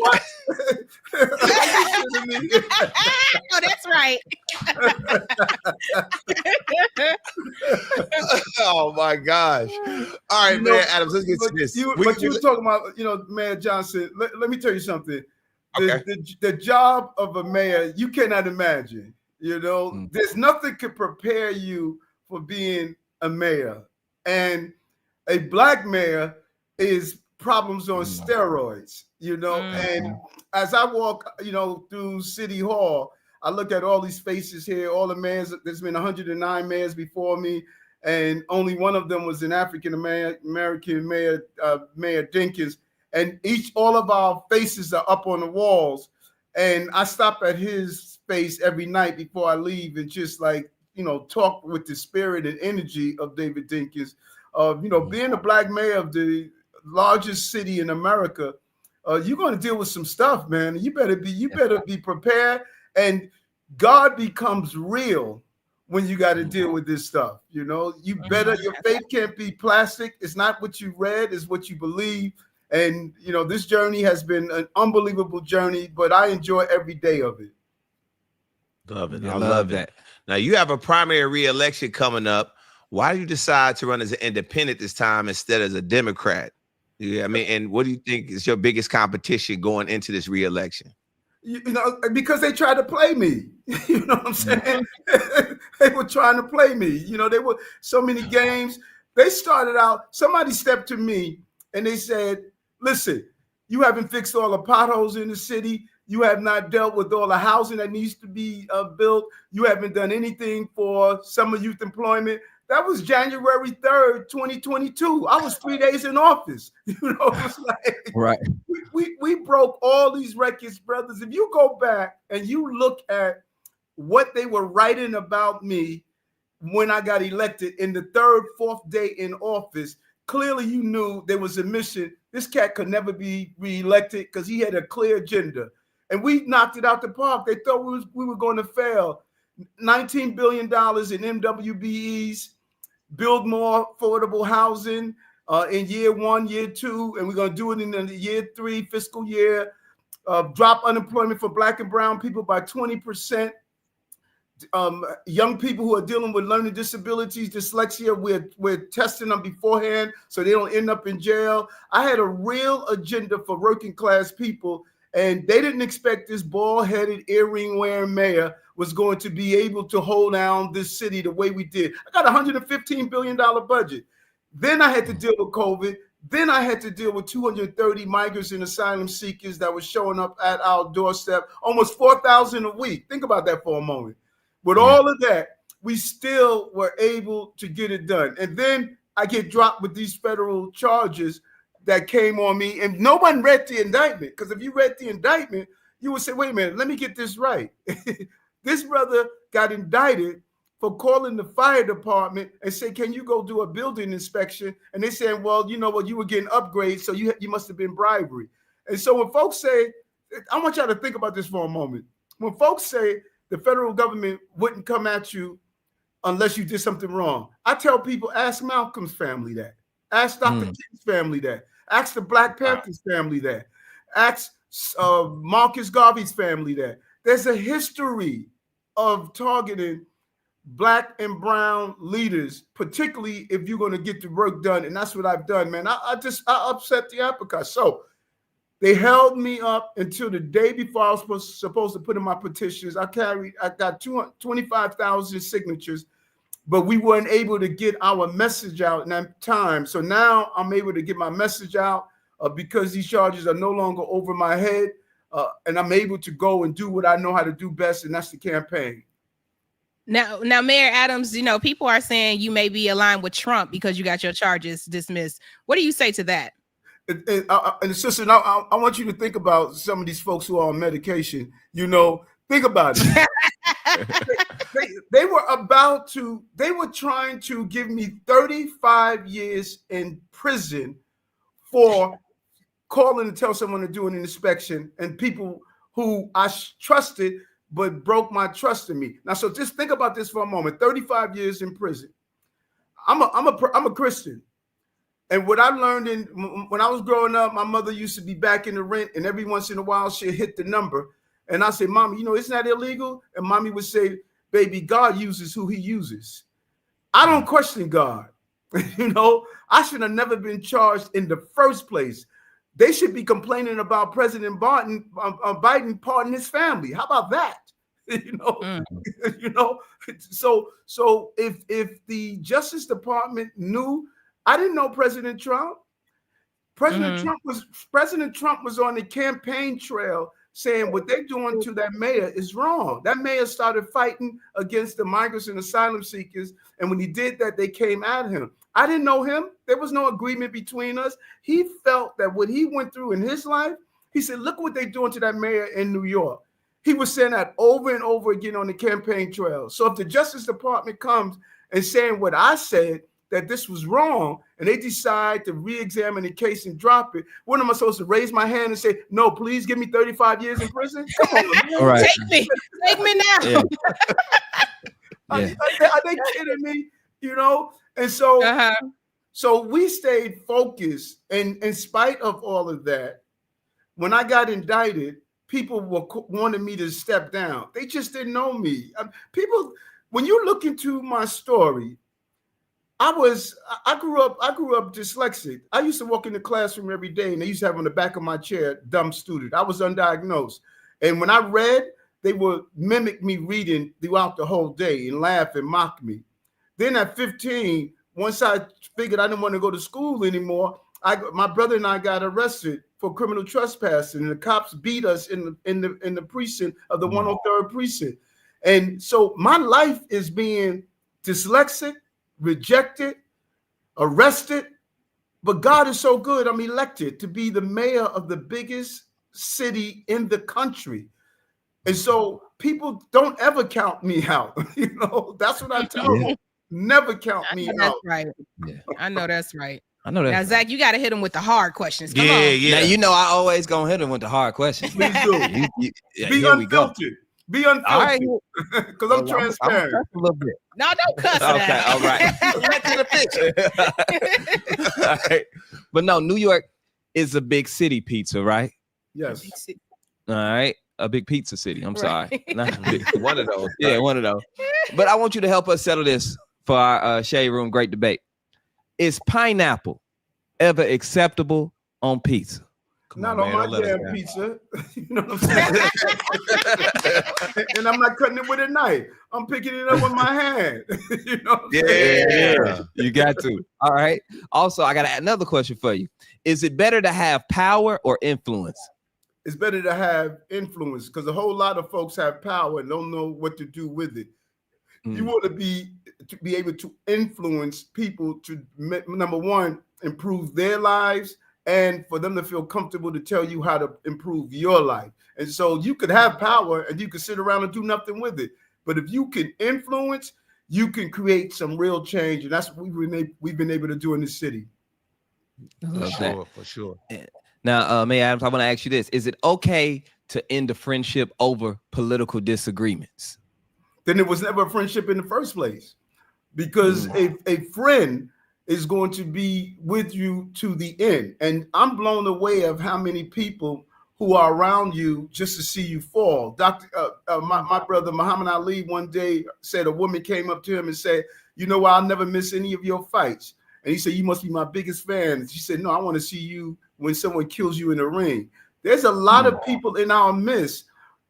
Oh, that's right. Oh my gosh. All right, Mayor Adams, let's get to this. You were talking about, Mayor Johnson. Let me tell you something. Okay. The job of a mayor, you cannot imagine. There's nothing could prepare you for being a mayor. And a black mayor is problems on steroids, and as I walk, through City Hall, I look at all these faces here, all the mayors. There's been 109 mayors before me, and only one of them was an African American mayor, Mayor Dinkins, and all of our faces are up on the walls, and I stop at his face every night before I leave and just talk with the spirit and energy of David Dinkins. Being a black mayor of the largest city in America, you're going to deal with some stuff, man. You better be prepared. And God becomes real when you got to deal with this stuff. Your faith can't be plastic. It's not what you read, it's what you believe. And this journey has been an unbelievable journey, but I enjoy every day of it. Love it. Yeah, I love that. Now you have a primary re-election coming up. Why do you decide to run as an independent this time instead of as a Democrat? Yeah, I mean, and what do you think is your biggest competition going into this re-election? You know, because they tried to play me. You know what I'm saying? They were trying to play me. You know, they were so many games. They started out, somebody stepped to me and they said, listen, you haven't fixed all the potholes in the city. You have not dealt with all the housing that needs to be built. You haven't done anything for summer youth employment. That was January 3rd, 2022. I was 3 days in office. You know, it was like, right. We broke all these records, brothers. If you go back and you look at what they were writing about me when I got elected in the third, fourth day in office, clearly you knew there was a mission. This cat could never be reelected because he had a clear agenda. And we knocked it out the park. They thought we were going to fail. $19 billion in MWBEs, build more affordable housing in year 1, year 2, and we're going to do it in the year 3 fiscal year. Drop unemployment for Black and brown people by 20%. Young people who are dealing with learning disabilities, dyslexia, we're testing them beforehand so they don't end up in jail. I had a real agenda for working class people, and they didn't expect this bald-headed, earring-wearing mayor was going to be able to hold down this city the way we did. I got a $115 billion budget. Then I had to deal with COVID. Then I had to deal with 230 migrants and asylum seekers that were showing up at our doorstep, almost 4,000 a week. Think about that for a moment. With all of that, we still were able to get it done. And then I get dropped with these federal charges that came on me, and no one read the indictment. Because if you read the indictment, you would say, wait a minute, let me get this right. This brother got indicted for calling the fire department and say, can you go do a building inspection? And they said, well, you know what, you were getting upgrades, so you must have been bribery. And so when folks say, I want y'all to think about this for a moment. When folks say the federal government wouldn't come at you unless you did something wrong, I tell people, ask Malcolm's family that. Ask Dr. King's family that. Ask the Black Panthers family that. Ask Marcus Garvey's family that. There's a history of targeting Black and brown leaders, particularly if you're going to get the work done. And that's what I've done, man. I upset the apple cart. So they held me up until the day before I was supposed to put in my petitions. I got 25,000 signatures, but we weren't able to get our message out in that time. So now I'm able to get my message out because these charges are no longer over my head. And I'm able to go and do what I know how to do best, and that's the campaign. Now, Mayor Adams, you know, people are saying you may be aligned with Trump because you got your charges dismissed. What do you say to that? And sister, I want you to think about some of these folks who are on medication. You know, think about it. they were trying to give me 35 years in prison for calling to tell someone to do an inspection, and people who I trusted but broke my trust in me. Now, so just think about this for a moment. 35 years in prison. I'm a Christian. And what I learned when I was growing up, my mother used to be back in the rent, and every once in a while she'd hit the number. And I say, Mommy, you know, isn't that illegal? And Mommy would say, baby, God uses who he uses. I don't question God. You know, I should have never been charged in the first place. They should be complaining about President Biden pardoning his family. How about that? You know, you know. So if the Justice Department knew, I didn't know President Trump. President Trump was on the campaign trail saying what they're doing to that mayor is wrong. That mayor started fighting against the migrants and asylum seekers, and when he did that, they came at him. I didn't know him. There was no agreement between us. He felt that what he went through in his life, he said, look what they're doing to that mayor in New York. He was saying that over and over again on the campaign trail. So if the Justice Department comes and saying what I said, that this was wrong, and they decide to re-examine the case and drop it, what am I supposed to raise my hand and say, no, please give me 35 years in prison? Come on, man. All right. Take me now. Yeah. Are they kidding me? You know? And so, so we stayed focused, and in spite of all of that, when I got indicted, people wanted me to step down. They just didn't know me. People, when you look into my story, I grew up dyslexic. I used to walk in the classroom every day, and they used to have on the back of my chair, dumb student. I was undiagnosed. And when I read, they would mimic me reading throughout the whole day and laugh and mock me. Then at 15, once I figured I didn't want to go to school anymore, my brother and I got arrested for criminal trespassing, and the cops beat us in the precinct of the 103rd precinct. And so my life is being dyslexic, rejected, arrested, but God is so good. I'm elected to be the mayor of the biggest city in the country. And so people don't ever count me out. You know, that's what I tell them. Never count me out. That's right. Yeah. I know that's right. I know that. Now, Zach, you got to hit him with the hard questions. Come on. Now, you know I always gonna hit him with the hard questions. Please do. Be here we go. unfiltered. Be unfiltered. All right. Because I'm transparent. I'm a little bit. No, don't cuss. Okay, all right. Get to the picture. All right. But no, New York is a big city pizza, right? Yes. All right. A big pizza city. I'm sorry. Not a big, One of those. yeah, one of those. But I want you to help us settle this for our Shade Room Great Debate. Is pineapple ever acceptable on pizza? Not on my damn pizza. You know what I'm saying? And I'm not cutting it with a knife. I'm picking it up with my hand. You know what I'm saying? Yeah, you got to. All right. Also, I got another question for you. Is it better to have power or influence? It's better to have influence because a whole lot of folks have power and don't know what to do with it. You want to be able to influence people to, number one, improve their lives, and for them to feel comfortable to tell you how to improve your life. And so you could have power and you could sit around and do nothing with it. But if you can influence, you can create some real change. And that's what we've been able to do in this city. For sure. Now, Mayor Adams, I want to ask you this. Is it okay to end a friendship over political disagreements? Then it was never a friendship in the first place. Because a friend is going to be with you to the end. And I'm blown away of how many people who are around you just to see you fall. My brother Muhammad Ali one day said a woman came up to him and said, you know, I'll never miss any of your fights. And he said, you must be my biggest fan. And she said, no, I want to see you when someone kills you in the ring. There's a lot of people in our midst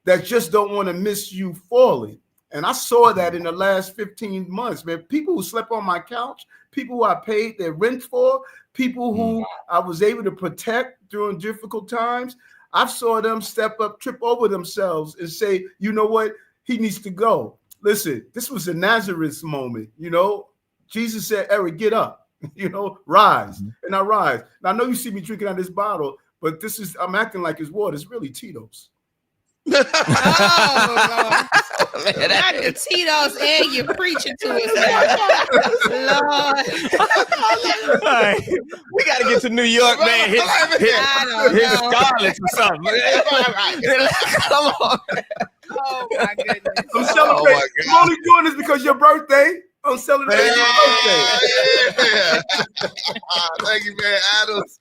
that just don't want to miss you falling. And I saw that in the last 15 months, man. People who slept on my couch, people who I paid their rent for, people who I was able to protect during difficult times. I saw them step up, trip over themselves and say, you know what? He needs to go. Listen, this was a Nazareth moment. You know, Jesus said, Eric, get up, you know, rise. And I rise. Now, I know you see me drinking out of this bottle, but I'm acting like it's water. It's really Tito's. Oh, Lord. Not the Tito's, and you're preaching to us now. Lord. All right. We got to get to New York, man. Hit Scarlett's or something. Come on. Oh, my goodness. I'm celebrating. I'm only doing this because your birthday. I'm celebrating your birthday. Thank you, man, Adams.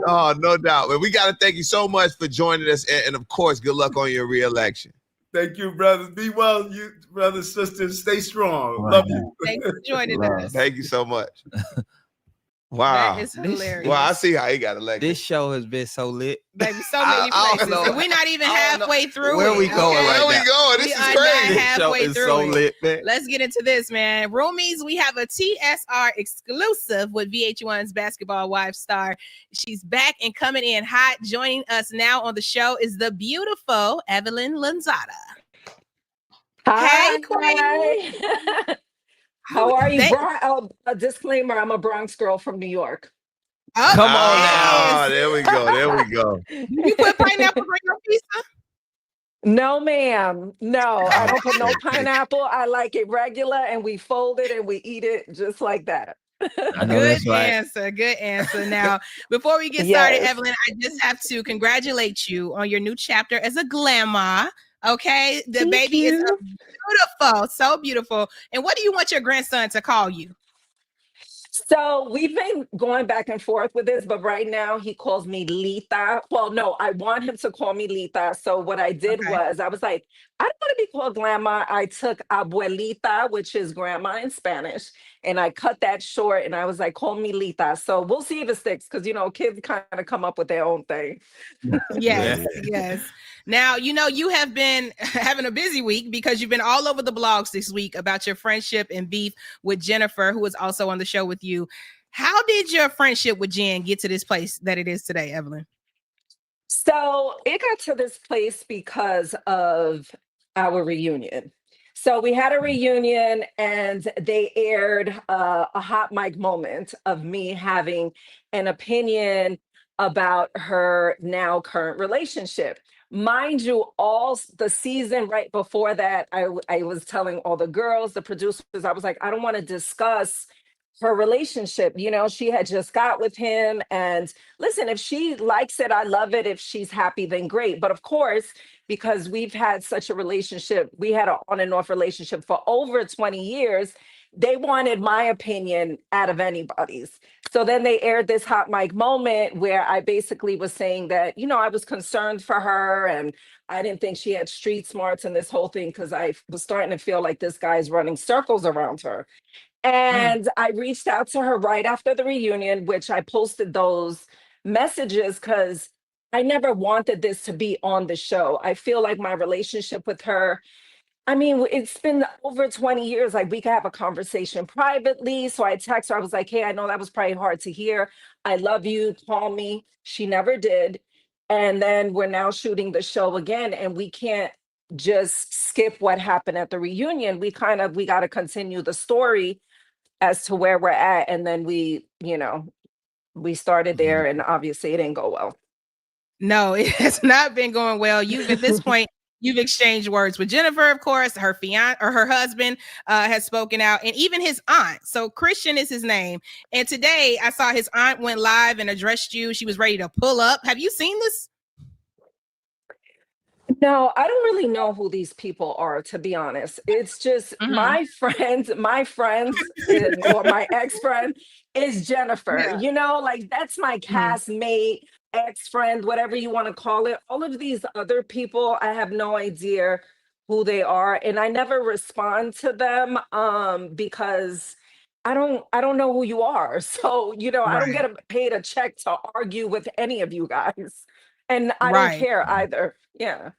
Oh, no doubt. But we got to thank you so much for joining us. And of course, good luck on your re-election. Thank you, brothers. Be well, you brothers, sisters. Stay strong. Love you. Thanks for joining us. Thank you so much. Wow. That is hilarious. Well, I see how he got elected. This show has been so lit. Baby, so many places. And we're not even halfway through. Where we going right now? Where we going? This is crazy. This show is so lit, man. Let's get into this, man. Roomies, we have a TSR exclusive with VH1's Basketball Wife star. She's back and coming in hot. Joining us now on the show is the beautiful Evelyn Lozada. Hi, Hey, Queen. How are you? A disclaimer, I'm a Bronx girl from New York. Oh, Come on now. Oh, there we go. There we go. You put pineapple on your pizza? No, ma'am. No, I don't put no pineapple. I like it regular, and we fold it and we eat it just like that. Good answer. Good answer. Now, before we get started, Evelyn, I just have to congratulate you on your new chapter as a glamour. Okay, the baby is beautiful, so beautiful. And what do you want your grandson to call you? So we've been going back and forth with this, but right now he calls me Lita. Well, no, I want him to call me Lita. So what I did Okay. was I was like, I don't want to be called grandma. I took abuelita, which is grandma in Spanish, and I cut that short and I was like, call me Lita. So we'll see if it sticks because, kids kind of come up with their own thing. Yes, yes. Now, you have been having a busy week because you've been all over the blogs this week about your friendship and beef with Jennifer, who is also on the show with you. How did your friendship with Jen get to this place that it is today, Evelyn? So it got to this place because of our reunion. So we had a reunion and they aired a hot mic moment of me having an opinion about her now current relationship. Mind you, all the season right before that, I was telling all the girls, the producers, I was like, I don't want to discuss her relationship. She had just got with him. And listen, if she likes it, I love it. If she's happy, then great. But of course, because we've had such a relationship, we had an on and off relationship for over 20 years. They wanted my opinion out of anybody's. So then they aired this hot mic moment where I basically was saying that, I was concerned for her and I didn't think she had street smarts and this whole thing because I was starting to feel like this guy's running circles around her. And I reached out to her right after the reunion, which I posted those messages because I never wanted this to be on the show. I feel like my relationship with her, it's been over 20 years. Like we could have a conversation privately. So I text her. I was like, hey, I know that was probably hard to hear. I love you. Call me. She never did. And then we're now shooting the show again. And we can't just skip what happened at the reunion. We got to continue the story as to where we're at. And then we started there and obviously it didn't go well. No, it has not been going well. At this point, you've exchanged words with Jennifer, of course, her fiance or her husband has spoken out, and even his aunt. So Christian is his name. And today I saw his aunt went live and addressed you. She was ready to pull up. Have you seen this? No, I don't really know who these people are, to be honest. It's just my friends, or my ex-friend is Jennifer. Like that's my castmate, ex-friend, whatever you want to call it. All of these other people, I have no idea who they are. And I never respond to them because I don't know who you are. So, I don't get paid a check to argue with any of you guys. And I don't care either. Yeah.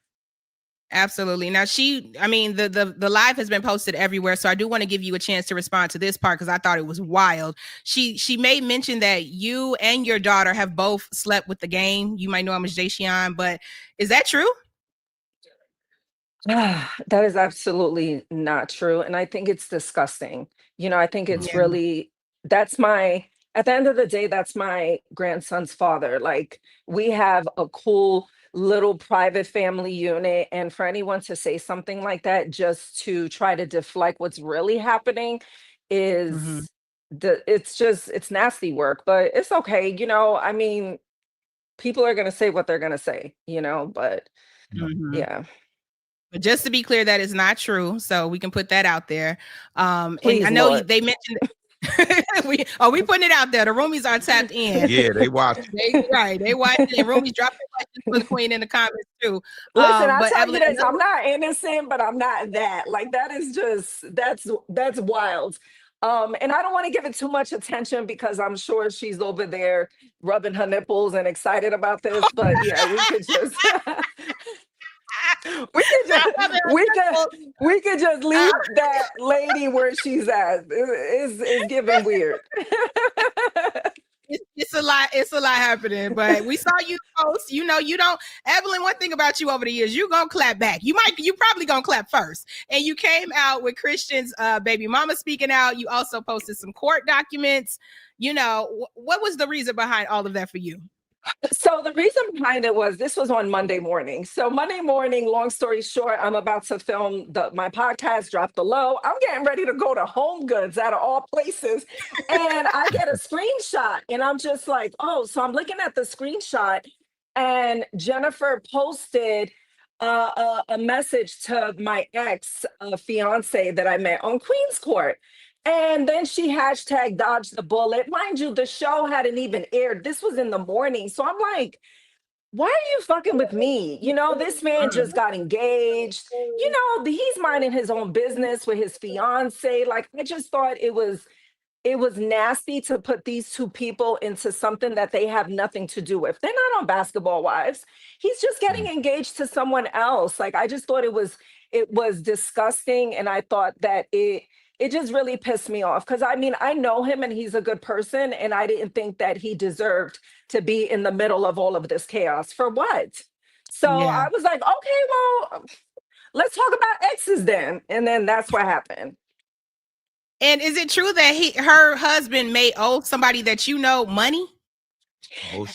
Absolutely. Now the live has been posted everywhere. So I do want to give you a chance to respond to this part because I thought it was wild. She made mention that you and your daughter have both slept with the game. You might know him as Jay, but is that true? That is absolutely not true. And I think it's disgusting. I think it's really, at the end of the day, that's my grandson's father. Like we have a cool little private family unit. And for anyone to say something like that, just to try to deflect what's really happening is it's nasty work, but it's okay. People are going to say what they're going to say, but yeah. But just to be clear, that is not true. So we can put that out there. Please, and I know Lord. they mentioned we putting it out there. The roomies are tapped in. Yeah, they watch. They watch it. And roomies drop their questions for the queen in the comments too. Listen, I but tell Evelyn, you this, I'm not innocent, but I'm not that. Like that is just that's wild. And I don't want to give it too much attention because I'm sure she's over there rubbing her nipples and excited about this. But yeah, we could just we could just leave that lady where she's at. It's giving weird. It's a lot happening, but we saw you post. You don't, Evelyn, one thing about you over the years, you're gonna clap back. You probably gonna clap first. And you came out with Christian's baby mama speaking out. You also posted some court documents. What was the reason behind all of that for you? So the reason behind it was this was on Monday morning. So Monday morning, long story short, I'm about to film my podcast, Drop the Low. I'm getting ready to go to Home Goods out of all places. And I get a screenshot and I'm just like, oh, so I'm looking at the screenshot and Jennifer posted a message to my ex fiance that I met on Queens Court. And then she hashtag dodged the bullet. Mind you, the show hadn't even aired. This was in the morning. So I'm like, why are you fucking with me? You know, this man just got engaged. You know, he's minding his own business with his fiance. Like, I just thought it was nasty to put these two people into something that they have nothing to do with. They're not on Basketball Wives. He's just getting engaged to someone else. Like, I just thought it was disgusting, and I thought that it just really pissed me off, because I mean, I know him and he's a good person, and I didn't think that he deserved to be in the middle of all of this chaos. For what? So Yeah. I was like, okay, well, let's talk about exes then. And then that's what happened. And is it true that her husband may owe somebody that you know money? Oh,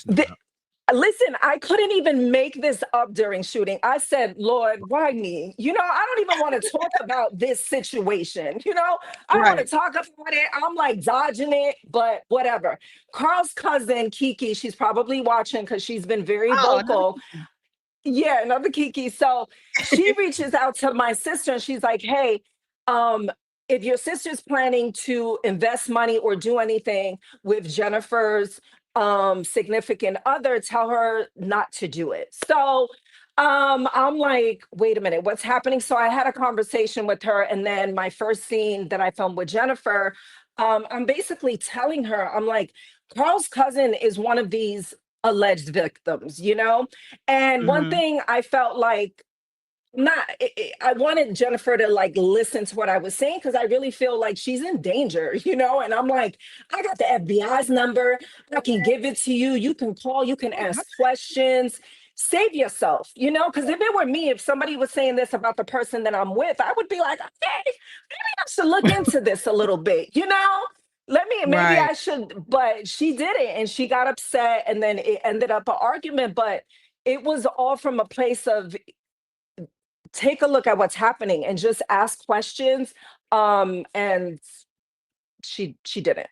Listen, I couldn't even make this up during shooting. I said, Lord, why me? You know, I don't even want to talk about this situation. You know, I don't want to talk about it. I'm like dodging it, but whatever. Carl's cousin, Kiki, she's probably watching because she's been very vocal. Yeah, another Kiki. So she reaches out to my sister and she's like, hey, if your sister's planning to invest money or do anything with Jennifer's significant other, tell her not to do it. So I'm like, wait a minute, what's happening? So I had a conversation with her, and then my first scene that I filmed with Jennifer, I'm basically telling her, I'm like, Carl's cousin is one of these alleged victims, you know? And one thing I felt like, I wanted Jennifer to like listen to what I was saying, because I really feel like she's in danger, you know? And I'm like, I got the FBI's number. I can give it to you. You can call, you can ask questions, save yourself, you know? Because if it were me, if somebody was saying this about the person that I'm with, I would be like, okay, maybe I should look into this a little bit, you know? Maybe I should, but she did it and she got upset, and then it ended up an argument, but it was all from a place of, take a look at what's happening and just ask questions. And she didn't.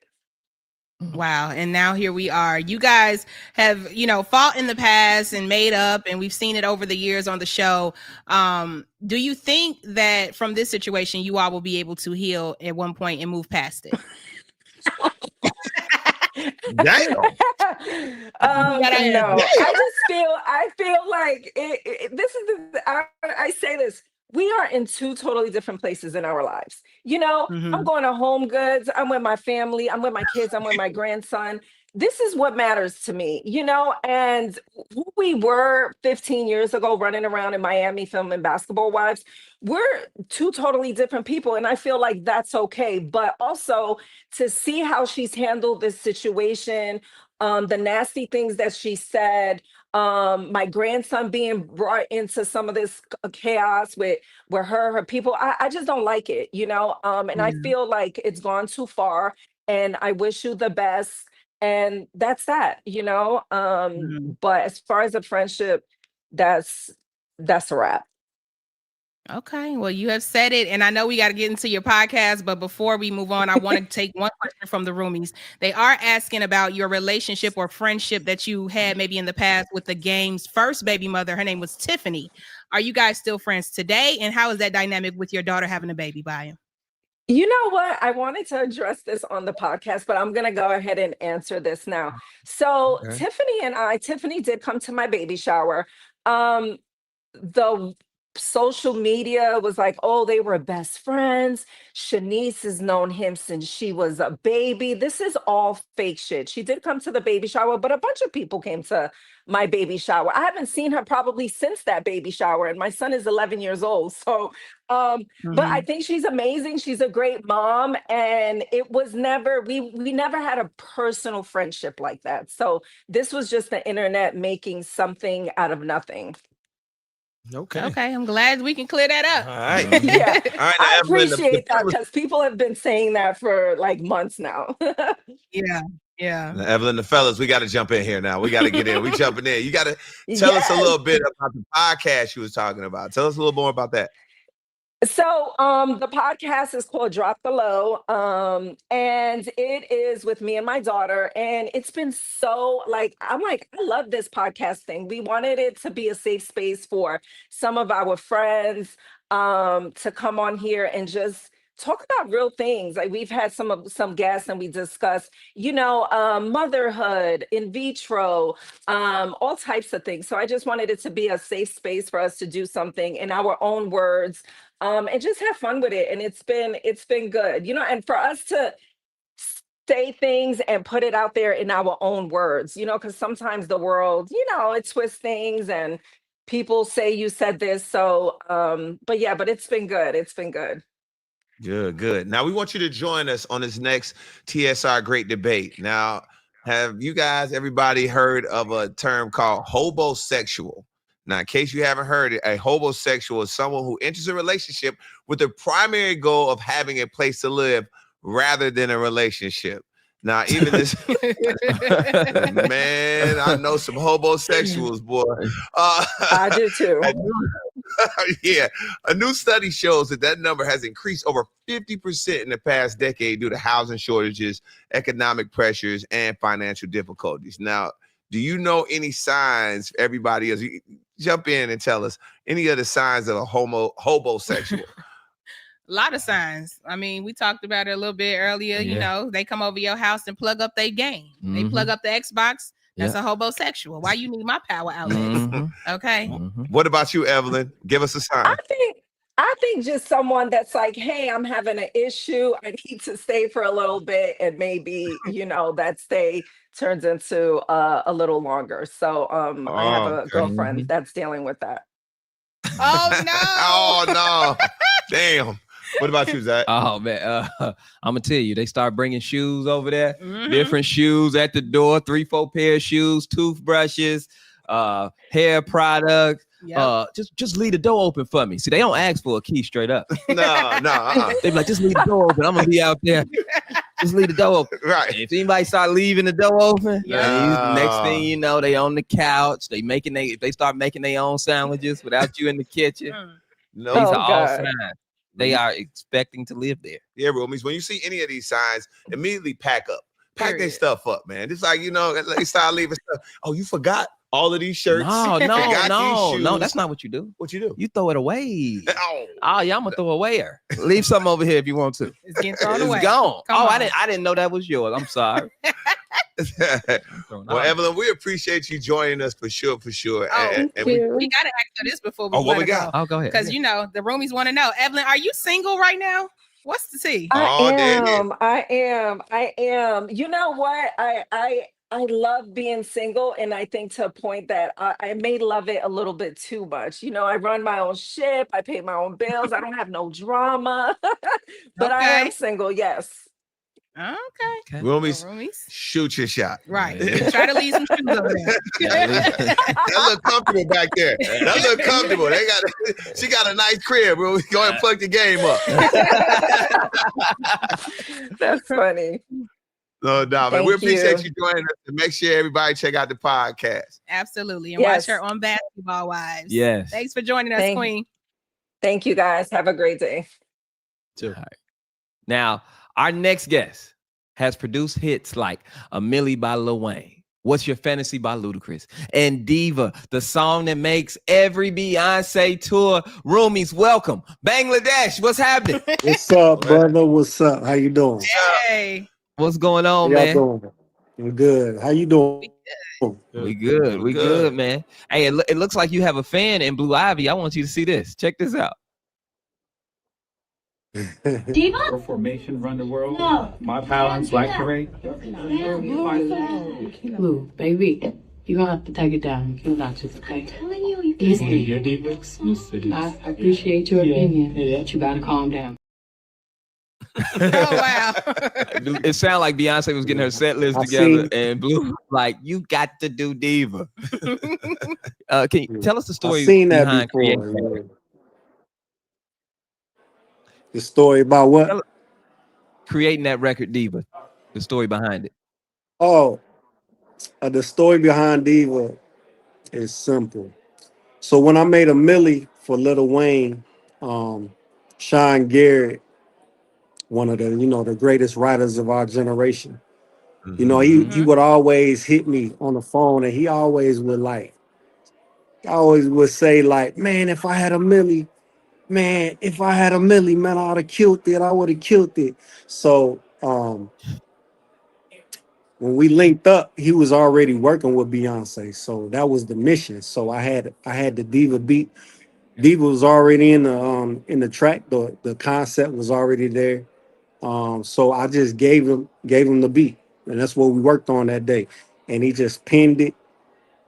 Wow. And now here we are. You guys have, fought in the past and made up, and we've seen it over the years on the show. Do you think that from this situation, you all will be able to heal at one point and move past it? Damn. No, I feel like this is I say this. We are in two totally different places in our lives. You know, I'm going to Home Goods. I'm with my family. I'm with my kids. I'm with my grandson. This is what matters to me, you know, and who we were 15 years ago running around in Miami filming Basketball Wives, we're two totally different people. And I feel like that's okay. But also to see how she's handled this situation, the nasty things that she said, my grandson being brought into some of this chaos with her people, I just don't like it, you know, and I feel like it's gone too far, and I wish you the best. And that's that, you know. But as far as a friendship, that's a wrap. Okay, well, you have said it, and I know we got to get into your podcast, but before we move on, I want to take one question from the roomies. They are asking about your relationship or friendship that you had maybe in the past with the game's first baby mother. Her name was Tiffany. Are you guys still friends today? And how is that dynamic with your daughter having a baby by him? You know what? I wanted to address this on the podcast, but I'm going to go ahead and answer this now. So Tiffany did come to my baby shower. The social media was like, oh, they were best friends. Shanice has known him since she was a baby. This is all fake shit. She did come to the baby shower, but a bunch of people came to my baby shower. I haven't seen her probably since that baby shower, and my son is 11 years old. So, but I think she's amazing. She's a great mom, and it was never, we never had a personal friendship like that. So this was just the internet making something out of nothing. Okay, I'm glad we can clear that up. All right. Yeah, All right, I Evelyn, appreciate that, because people have been saying that for like months now. Yeah. Now, Evelyn, the fellas, we got to jump in here now. We got to get in. We jumping in. You got to tell us a little bit about the podcast you was talking about. Tell us a little more about that. So the podcast is called Drop the Low, and it is with me and my daughter, and it's been so I love this podcast thing. We wanted it to be a safe space for some of our friends to come on here and just talk about real things. Like we've had some guests and we discussed, motherhood, in vitro, all types of things. So I just wanted it to be a safe space for us to do something in our own words, and just have fun with it. And it's been good, and for us to say things and put it out there in our own words, because sometimes the world, it twists things and people say you said this. So, but it's been good. It's been good. Good. Now we want you to join us on this next TSR Great Debate. Now, have you guys, everybody heard of a term called hobosexual? Now, in case you haven't heard it, a hobosexual is someone who enters a relationship with the primary goal of having a place to live rather than a relationship. Now, even this, man, I know some hobosexuals, boy. I do too. Yeah, a new study shows that number has increased over 50% in the past decade due to housing shortages, economic pressures, and financial difficulties. Now, do you know any signs, everybody else? Jump in and tell us any of the signs of a hobosexual. A lot of signs. I mean, we talked about it a little bit earlier. Yeah. They come over your house and plug up their game. They plug up the Xbox. That's a hobosexual. Why you need my power outlet? Okay. What about you, Evelyn? Give us a sign. I think just someone that's like, hey, I'm having an issue. I need to stay for a little bit, and maybe that stay turns into a little longer. So I have a girlfriend that's dealing with that. Oh no! Oh no! Damn. What about you, Zach? Oh man, I'm gonna tell you, they start bringing shoes over there. Different shoes at the door, 3-4 pair of shoes, toothbrushes, hair products. Yep. Just leave the door open for me. See, they don't ask for a key straight up. No. They be like, just leave the door open. I'm gonna be out there. Just leave the door open. Right. If anybody start leaving the door open, next thing you know, they on the couch. They start making their own sandwiches without you in the kitchen. No. These are all signs. They are expecting to live there. Yeah, roomies. When you see any of these signs, immediately pack up. Pack their stuff up, man. It's like, they start leaving stuff. Oh, you forgot all of these shirts? No, that's not what you do. What you do? You throw it away. Oh, yeah, I'm gonna throw it away. Leave something over here if you want to. It's getting thrown away. It's gone. Come on. I didn't know that was yours. I'm sorry. Well, Evelyn, we appreciate you joining us for sure. Thank you. We gotta ask her this before we what we got? Oh, go ahead. Because the roomies want to know. Evelyn, are you single right now? What's the tea? I am. You know what? I love being single, and I think to a point that I may love it a little bit too much. I run my own ship. I pay my own bills. I don't have no drama, but I am single. Yes. Okay. Roomies, shoot your shot. Right. Try to leave some shoes over there. That look comfortable back there. That look comfortable. She got a nice crib, bro. Go ahead and plug the game up. That's funny. No doubt, man. We appreciate you joining us. And make sure everybody check out the podcast. Absolutely. And watch her on Basketball Wives. Yes. Thanks for joining us, Queen. Thank you, guys. Have a great day. All right. Now, our next guest has produced hits like A Milli by Lil Wayne, What's Your Fantasy by Ludacris, and Diva, the song that makes every Beyonce tour. Roomies, welcome. Bangladesh, what's happening? What's up, brother? What's up? How you doing? Hey. What's going on, How man? y'all doing? I'm good. How you doing? We good, man. Hey, it looks like you have a fan in Blue Ivy. I want you to see this. Check this out. Diva? Formation run the world. No. My balance, Black Parade. Blue, baby, you're gonna have to take it down. You're not just okay. I'm telling you, listen. Your Diva exclusive. I appreciate your opinion, but you gotta calm down. Oh wow. It sounded like Beyonce was getting her set list together, and Blue like, you got to do Diva. Can you tell us the story? I've seen that behind before. The story about what? Creating that record, Diva. The story behind it. Oh, the story behind Diva is simple. So when I made A Milli for Lil Wayne, Sean Garrett, one of the the greatest writers of our generation, he would always hit me on the phone, and he always would say like, man, if I had $1 million, man, if I had a milli, man, I would have killed it. I would have killed it. So when we linked up, he was already working with Beyonce. So that was the mission. So I had the Diva beat. Diva was already in the track. The concept was already there. So I just gave him the beat. And that's what we worked on that day. And he just pinned it,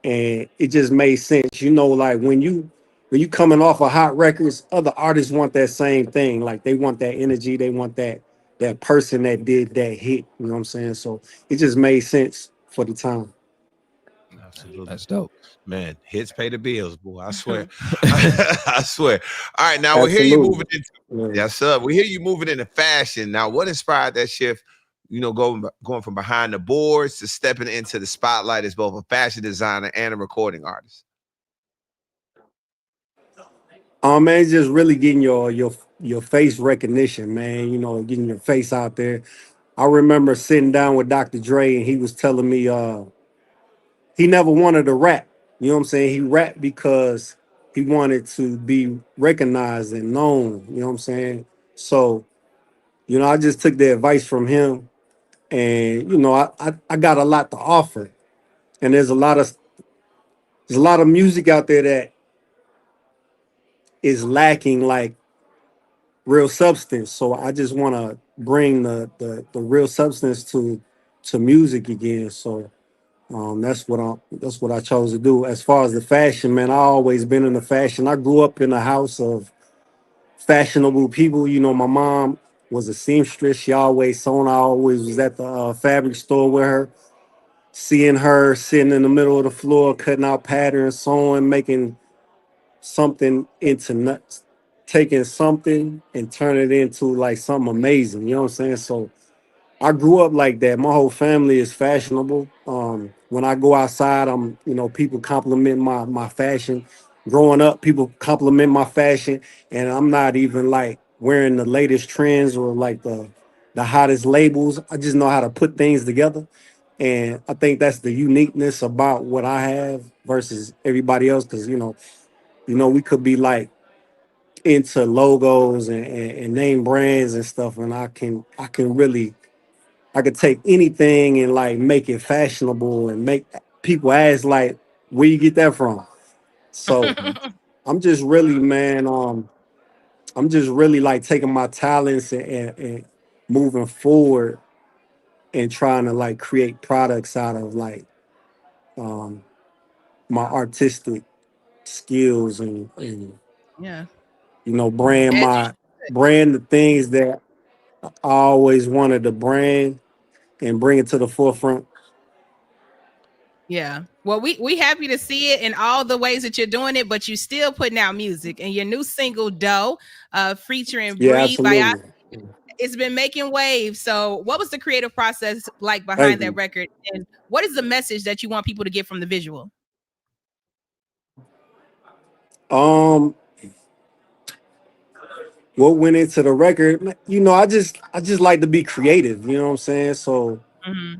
and it just made sense. You know, like when you coming off of hot records, other artists want that same thing. Like they want that energy, they want that person that did that hit. You know what I'm saying? So it just made sense for the time. Absolutely. That's dope. Man, hits pay the bills, boy. I swear. I swear. All right, now we hear you moving into yes, sir. We hear you moving into fashion. Now, what inspired that shift? You know, going from behind the boards to stepping into the spotlight as both a fashion designer and a recording artist. Man, it's just really getting your face recognition, man. You know, getting your face out there. I remember sitting down with Dr. Dre, and he was telling me he never wanted to rap. You know what I'm saying? He rapped because he wanted to be recognized and known. You know what I'm saying? So, you know, I just took the advice from him, and you know, I got a lot to offer, and there's a lot of music out there that is lacking like real substance. So I just want to bring the real substance to music again. So that's what I chose to do. As far as the fashion, man, I always been in the fashion. I grew up in a house of fashionable people. You know, my mom was a seamstress. She always sewn. I always was at the fabric store with her, seeing her sitting in the middle of the floor, cutting out patterns, sewing, making something into nuts, taking something and turn it into like something amazing. You know what I'm saying? So I grew up like that. My whole family is fashionable. When I go outside, people compliment my fashion. Growing up, people compliment my fashion, and I'm not even like wearing the latest trends or like the hottest labels. I just know how to put things together, and I think that's the uniqueness about what I have versus everybody else. Because we could be like into logos and name brands and stuff, and I could take anything and like make it fashionable and make people ask like, where you get that from? So I'm just really, man, I'm just really like taking my talents and moving forward and trying to like create products out of like um my artistic skills and Yeah. brand As you the things that I always wanted to brand and bring it to the forefront. Yeah. Well, we happy to see it in all the ways that you're doing it, but you still putting out music, and your new single "Doe," featuring Yeah, Bree by absolutely. it's been making waves. So, what was the creative process like Thank behind that you. record, and what is the message that you want people to get from the visual? Um, what went into the record? I just like to be creative. You know what I'm saying? So Mm-hmm.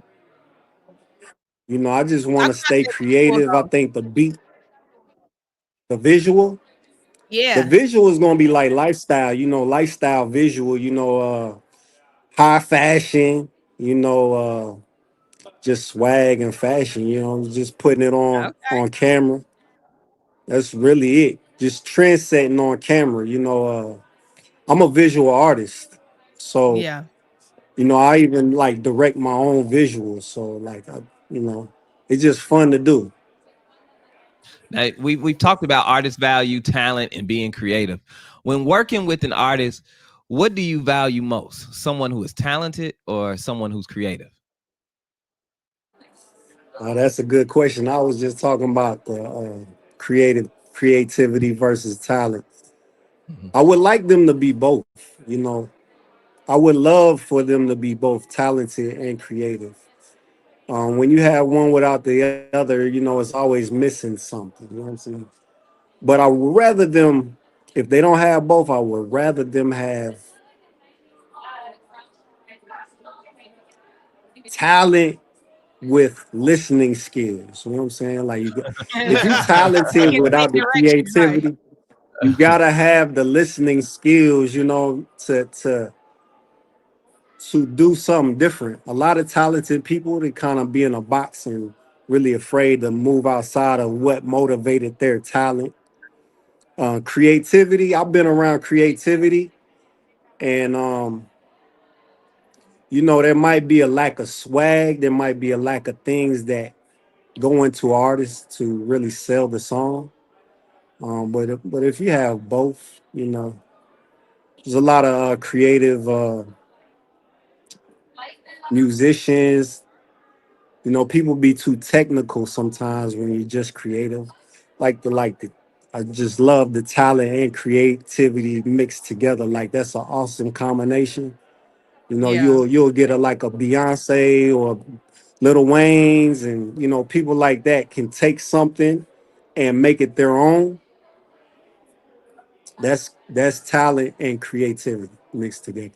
I just want Talk to about stay that visual, creative. I though. think the beat, the visual, the Yeah. visual is gonna be like lifestyle. Lifestyle visual. High fashion. Just swag and fashion. Just putting it Okay. on camera. That's really it. Just trend setting on camera. I'm a visual artist, so Yeah. I even like direct my own visuals. So like, it's just fun to do. Now, we've talked about artist value, talent, and being creative. When working with an artist, what do you value most? Someone who is talented or someone who's creative? That's a good question. I was just talking about the creativity versus talent. Mhm. I would like them to be both. You know, I would love for them to be both talented and creative. When you have one without the other, it's always missing something. You know what I'm saying? But I would rather them, if they don't have both, I would rather them have talent with listening skills. You know what I'm saying? Like, if you You talented can take without the direction, right? creativity, you gotta have the listening skills, you know, to do something different. A lot of talented people, they kind of be in a box and really afraid to move outside of what motivated their talent. Creativity, I've been around creativity, and you know, there might be a lack of swag, there might be a lack of things that go into artists to really sell the song. But if you have both, you know, there's a lot of creative musicians. You know, people be too technical sometimes when you're just creative. I just love the talent and creativity mixed together. Like that's an awesome combination. You know, Yeah. you'll get a like a Beyonce or Little Wayne's, and you know, people like that can take something and make it their own. That's talent and creativity mixed together.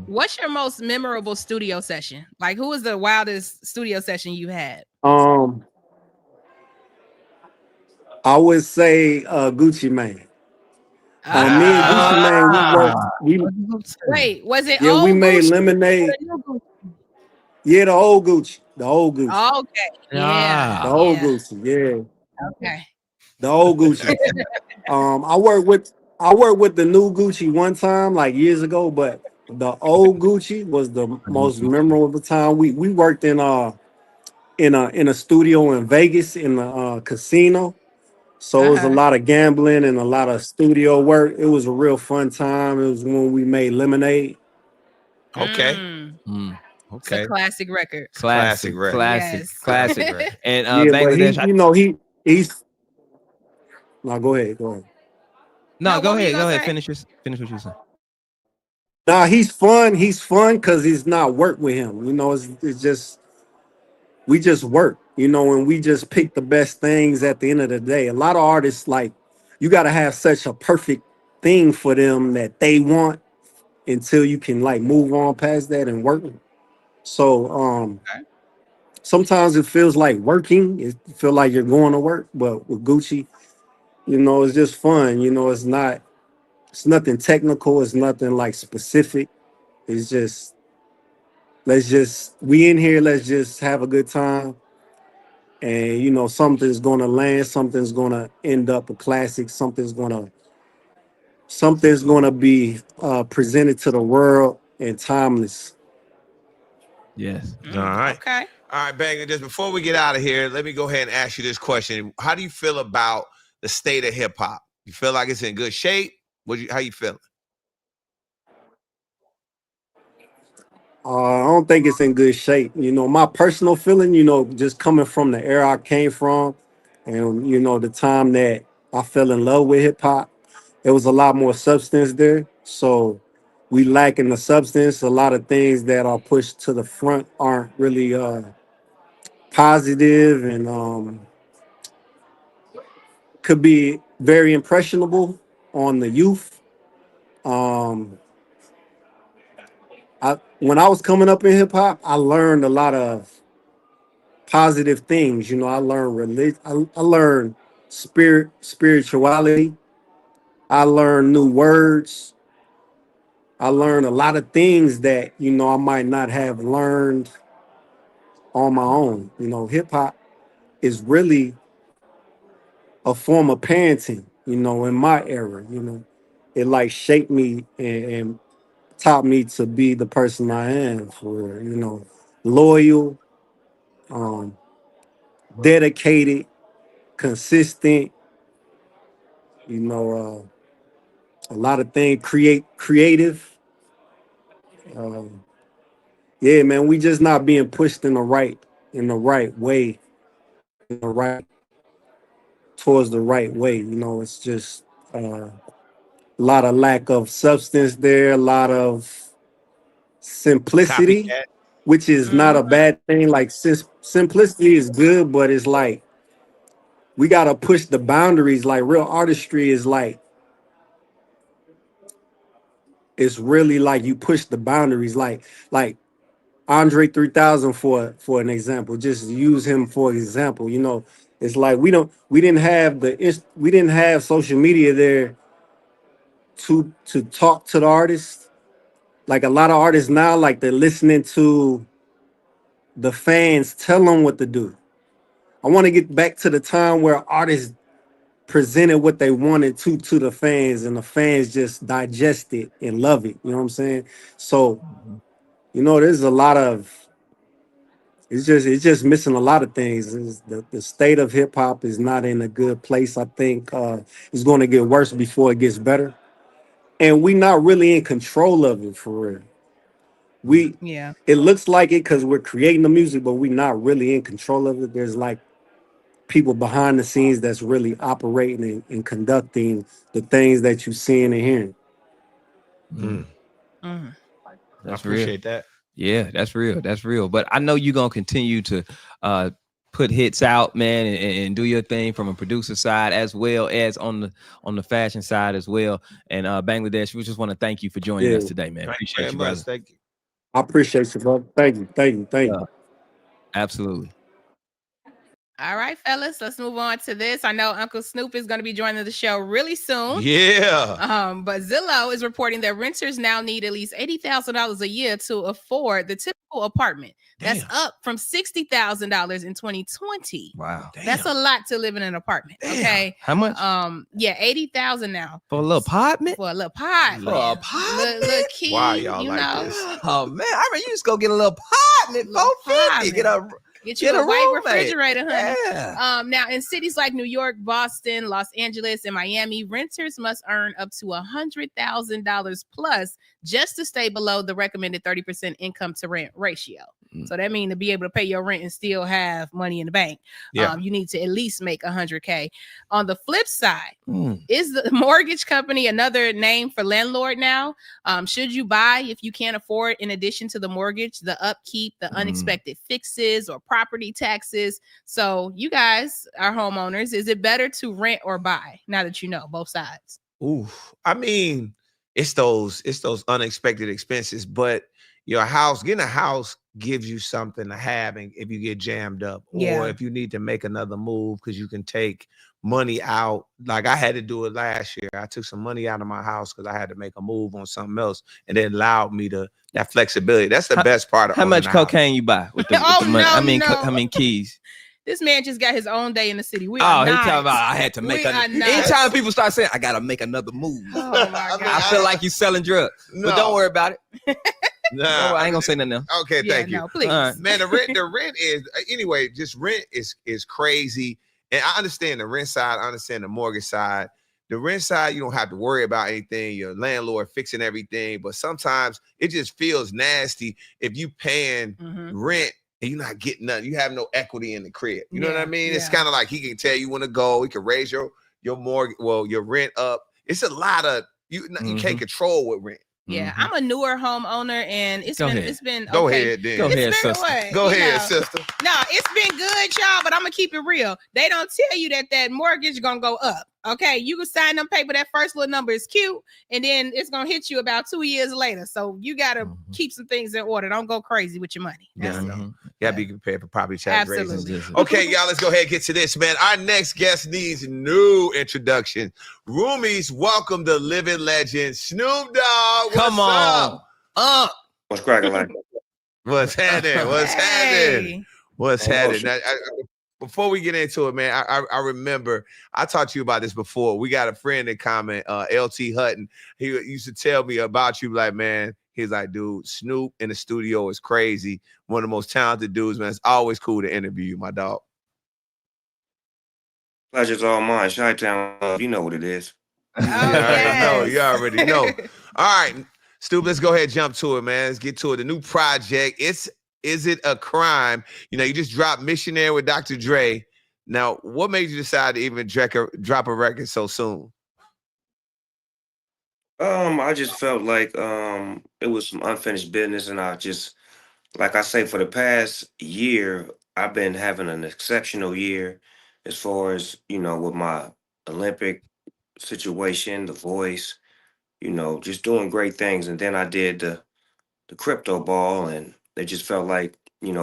What's your most memorable studio session? Like, who was the wildest studio session you had? Um, I would say Gucci Mane. Me and Gucci Mane, we worked. Wait, was it Yeah, we old made Gucci or lemonade. the new Gucci? Yeah, the old Gucci. The old Gucci. Oh, okay. Yeah. The old Gucci. Yeah. Okay. The old Gucci. I worked with the new Gucci one time, like years ago, but the old Gucci was the most memorable time. We worked in a studio in Vegas in the casino. So it was a lot of gambling and a lot of studio work. It was a real fun time. It was when we made Lemonade. Okay. It's a classic record. Classic record. Classic record. And Yeah, but Bangladesh. he's no, go ahead. No, go ahead. Finish what you said. Nah, he's fun. He's fun because he's not work with him. You know, it's just we just work, you know, and we just pick the best things at the end of the day. A lot of artists, like, you got to have such a perfect thing for them that they want until you can like move on past that and work. So sometimes it feels like working. It feel like you're going to work, but with Gucci, you know, it's just fun. You know, it's nothing technical. It's nothing like specific. It's just we in here. Let's just have a good time. And you know, something's gonna land. Something's gonna end up a classic. Something's gonna be presented to the world and timeless. Yes. All right. Okay. All right, Banger. Just before we get out of here, let me go ahead and ask you this question. How do you feel about the state of hip hop? You feel like it's in good shape? How you feeling? I don't think it's in good shape. You know, my personal feeling, you know, just coming from the era I came from and, you know, the time that I fell in love with hip hop, there was a lot more substance there. So we lack in the substance. A lot of things that are pushed to the front aren't really positive and could be very impressionable on the youth. When I was coming up in hip hop, I learned a lot of positive things. You know, I learned religion. I learned spirituality. I learned new words. I learned a lot of things that, you know, I might not have learned on my own. You know, hip hop is really a form of parenting, you know, in my era. You know, it like shaped me and taught me to be the person I am, for, you know, loyal, um, dedicated, consistent, you know, a lot of things, creative. Um, yeah, man, we just not being pushed in the right way, in the right towards the right way. You know, it's just a lot of lack of substance there, a lot of simplicity, Copycat. which is not a bad thing. Like simplicity is good, but it's like we gotta push the boundaries. Like real artistry is like it's really like you push the boundaries. Like Andre 3000 for an example. Just use him for example. You know, it's like we didn't have social media there to talk to the artists. Like a lot of artists now, like they're listening to the fans tell them what to do. I want to get back to the time where artists presented what they wanted to the fans, and the fans just digest it and love it. You know what I'm saying? So, there's a lot of it's just missing a lot of things. The state of hip hop is not in a good place. I think it's going to get worse before it gets better, and we're not really in control of it for real. It looks like it because we're creating the music, but we're not really in control of it. There's like people behind the scenes that's really operating and conducting the things that you're seeing and hearing. I appreciate that. Yeah, that's real. That's real. But I know you're gonna continue to put hits out, man, and do your thing from a producer side as well as on the fashion side as well. And Bangladesh, we just want to thank you for joining us today, man. Appreciate you, brother. Thank you. I appreciate you, brother. Thank you. Absolutely. All right, fellas, let's move on to this. I know Uncle Snoop is going to be joining the show really soon. Yeah. But Zillow is reporting that renters now need at least $80,000 a year to afford the typical apartment. That's up from $60,000 in 2020. Wow. That's a lot to live in an apartment. Okay. How much? $80,000 now. For a little apartment? For a little apartment. For a apartment? Little key, Why y'all like this? Oh man, I mean, you just go get a little apartment, $450. Get you a white refrigerator, honey. Yeah. Now, in cities like New York, Boston, Los Angeles, and Miami, renters must earn up to $100,000 plus just to stay below the recommended 30% income to rent ratio. So that means to be able to pay your rent and still have money in the bank, you need to at least make $100K. On the flip side, is the mortgage company another name for landlord now? Should you buy if you can't afford, in addition to the mortgage, the upkeep, the unexpected fixes, or property taxes? So you guys are homeowners. Is it better to rent or buy now that you know both sides? Ooh, I mean, it's those unexpected expenses, but getting a house gives you something to have, and if you get jammed up, or if you need to make another move, because you can take money out. Like I had to do it last year. I took some money out of my house because I had to make a move on something else, and it allowed me that flexibility. That's the best part of how much cocaine you buy with the money? I mean keys. This man just got his own day in the city. He talking about I had to make anytime people start saying I gotta make another move. Oh my God. I feel like you selling drugs. But don't worry about it. No, I ain't gonna say nothing else. Okay, thank you. No, please. Man, the rent is anyway, just rent is crazy. And I understand the rent side, I understand the mortgage side. The rent side, you don't have to worry about anything. Your landlord fixing everything, but sometimes it just feels nasty if you paying rent and you're not getting nothing. You have no equity in the crib. You know what I mean? It's kind of like he can tell you when to go. He can raise your mortgage, your rent up. It's a lot of you can't control with rent. Yeah, I'm a newer homeowner, and it's been Go ahead, then. Go ahead, sister. Go ahead, sister. No, it's been good, y'all, but I'm gonna keep it real. They don't tell you that mortgage gonna go up. Okay, you can sign them paper. That first little number is cute, and then it's gonna hit you about 2 years later. So you gotta keep some things in order. Don't go crazy with your money. You gotta be prepared for property tax raises. Absolutely. Okay, y'all, let's go ahead and get to this, man. Our next guest needs new introduction. Roomies, welcome the living legend, Snoop Dogg. Come on. What's cracking like? What's happening? What's happening? What's happening? Now, before we get into it, man, I remember I talked to you about this before. We got a friend in common, LT Hutton. He used to tell me about you, like, man, he's like, dude, Snoop in the studio is crazy. One of the most talented dudes, man. It's always cool to interview you, my dog. Pleasure's all mine. Chi-Town, you know what it is. You already know. All right, Snoop, let's go ahead and jump to it, man. Let's get to it. The new project, Is It a Crime? You just dropped Missionary with Dr. Dre. Now, what made you decide to even drop a record so soon? I just felt like it was some unfinished business, and I just, like I say, for the past year, I've been having an exceptional year as far as, with my Olympic situation, The Voice, just doing great things. And then I did the crypto ball, and they just felt like,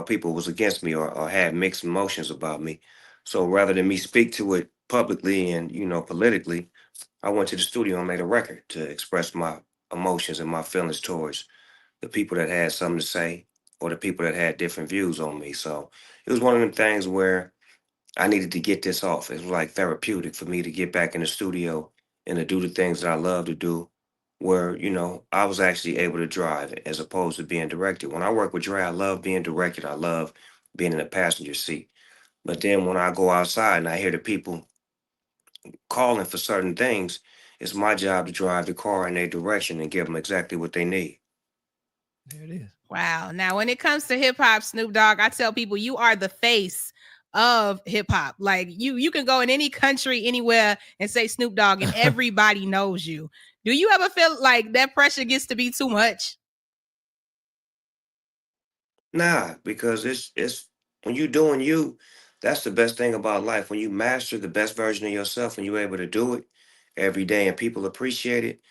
people was against me or had mixed emotions about me. So rather than me speak to it publicly and, politically, I went to the studio and made a record to express my emotions and my feelings towards the people that had something to say or the people that had different views on me. So it was one of them things where I needed to get this off. It was like therapeutic for me to get back in the studio and to do the things that I love to do, where, you know, I was actually able to drive as opposed to being directed. When I work with Dre, I love being directed. I love being in the passenger seat. But then when I go outside and I hear the people calling for certain things, it's my job to drive the car in their direction and give them exactly what they need. There it is. Wow. Now, when it comes to hip hop, Snoop Dogg, I tell people you are the face of hip hop. Like you can go in any country, anywhere, and say Snoop Dogg, and everybody knows you. Do you ever feel like that pressure gets to be too much? Nah, because it's when you doing you, that's the best thing about life. When you master the best version of yourself and you're able to do it every day and people appreciate it,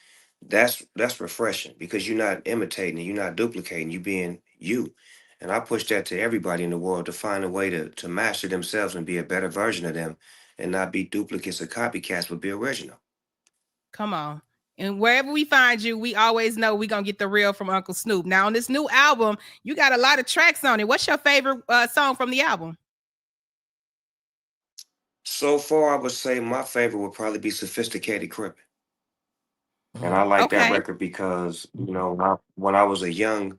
that's refreshing because you're not imitating, you're not duplicating, you being you. And I push that to everybody in the world to find a way to master themselves and be a better version of them and not be duplicates or copycats, but be original. Come on. And wherever we find you, we always know we're going to get the real from Uncle Snoop. Now, on this new album, you got a lot of tracks on it. What's your favorite song from the album? So far, I would say my favorite would probably be Sophisticated Crippin'. And I like that record because, you know, when I was a young,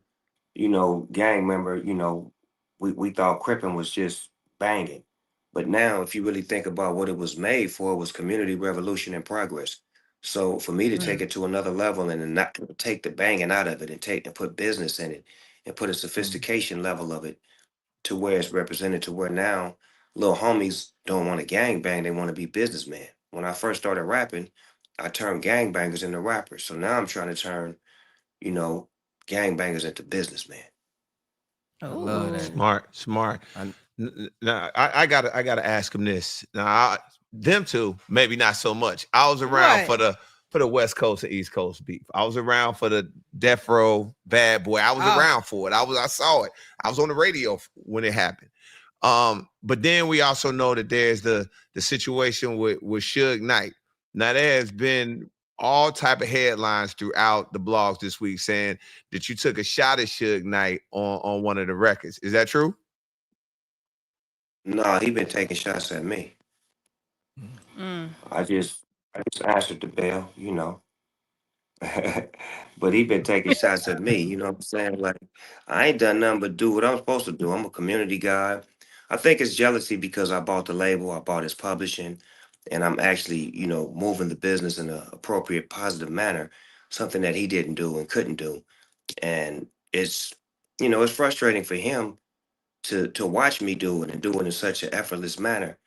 you know, gang member, you know, we thought Crippin' was just banging. But now, if you really think about what it was made for, it was community revolution and progress. So for me to take it to another level and then not take the banging out of it and put business in it and put a sophistication level of it to where it's represented to where now little homies don't want to gang bang, they want to be businessmen. When I first started rapping, I turned gangbangers into rappers. So now I'm trying to turn, you know, gangbangers into businessmen. I love that. Smart. Now I gotta ask him this. Now them two, maybe not so much. I was around for the West Coast and East Coast beef. I was around for the Death Row Bad Boy. I was around for it. I saw it. I was on the radio when it happened. But then we also know that there's the situation with Suge Knight. Now there has been all type of headlines throughout the blogs this week saying that you took a shot at Suge Knight on one of the records. Is that true? No, he been taking shots at me. I just answered the bell, you know. But he been taking shots at me, you know what I'm saying? Like, I ain't done nothing but do what I'm supposed to do. I'm a community guy. I think it's jealousy because I bought the label, I bought his publishing, and I'm actually, you know, moving the business in an appropriate, positive manner, something that he didn't do and couldn't do. And it's, you know, it's frustrating for him to watch me do it and do it in such an effortless manner.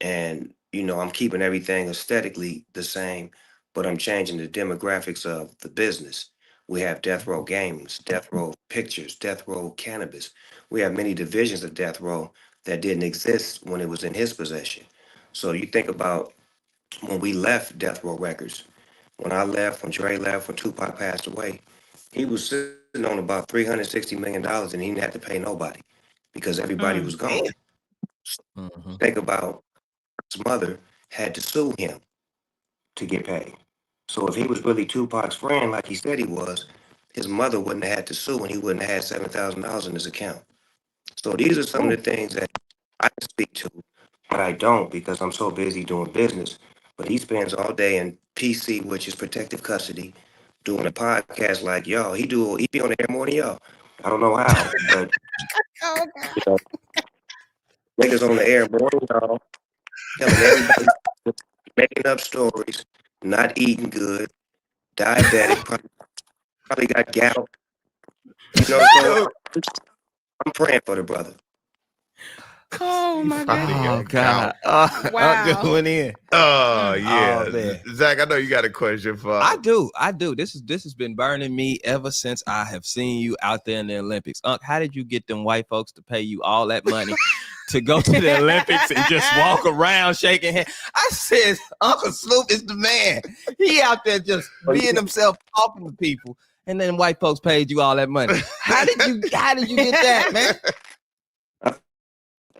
And, you know, I'm keeping everything aesthetically the same, but I'm changing the demographics of the business. We have Death Row Games, Death Row Pictures, Death Row Cannabis. We have many divisions of Death Row that didn't exist when it was in his possession. So you think about when we left Death Row Records, when I left, when Dre left, when Tupac passed away, he was sitting on about $360 million and he didn't have to pay nobody because everybody was gone. Think about his mother had to sue him to get paid. So if he was really Tupac's friend, like he said he was, his mother wouldn't have had to sue and he wouldn't have had $7,000 in his account. So these are some of the things that I can speak to, but I don't because I'm so busy doing business. But he spends all day in PC, which is protective custody, doing a podcast like y'all. He be on the air more than y'all. I don't know how, but you know, niggas on the air more than y'all, telling everybody, making up stories, not eating good, diabetic, probably got gout. You know, so I'm praying for the brother. Oh my Oh goodness. God! Wow. Going in. Oh yeah, man. Zach. I know you got a question for. I do. This has been burning me ever since I have seen you out there in the Olympics. Unc, how did you get them white folks to pay you all that money to go to the Olympics and just walk around shaking hands? I said, Uncle Snoop is the man. He out there just being himself, talking to people, and then white folks paid you all that money. How did you get that, man?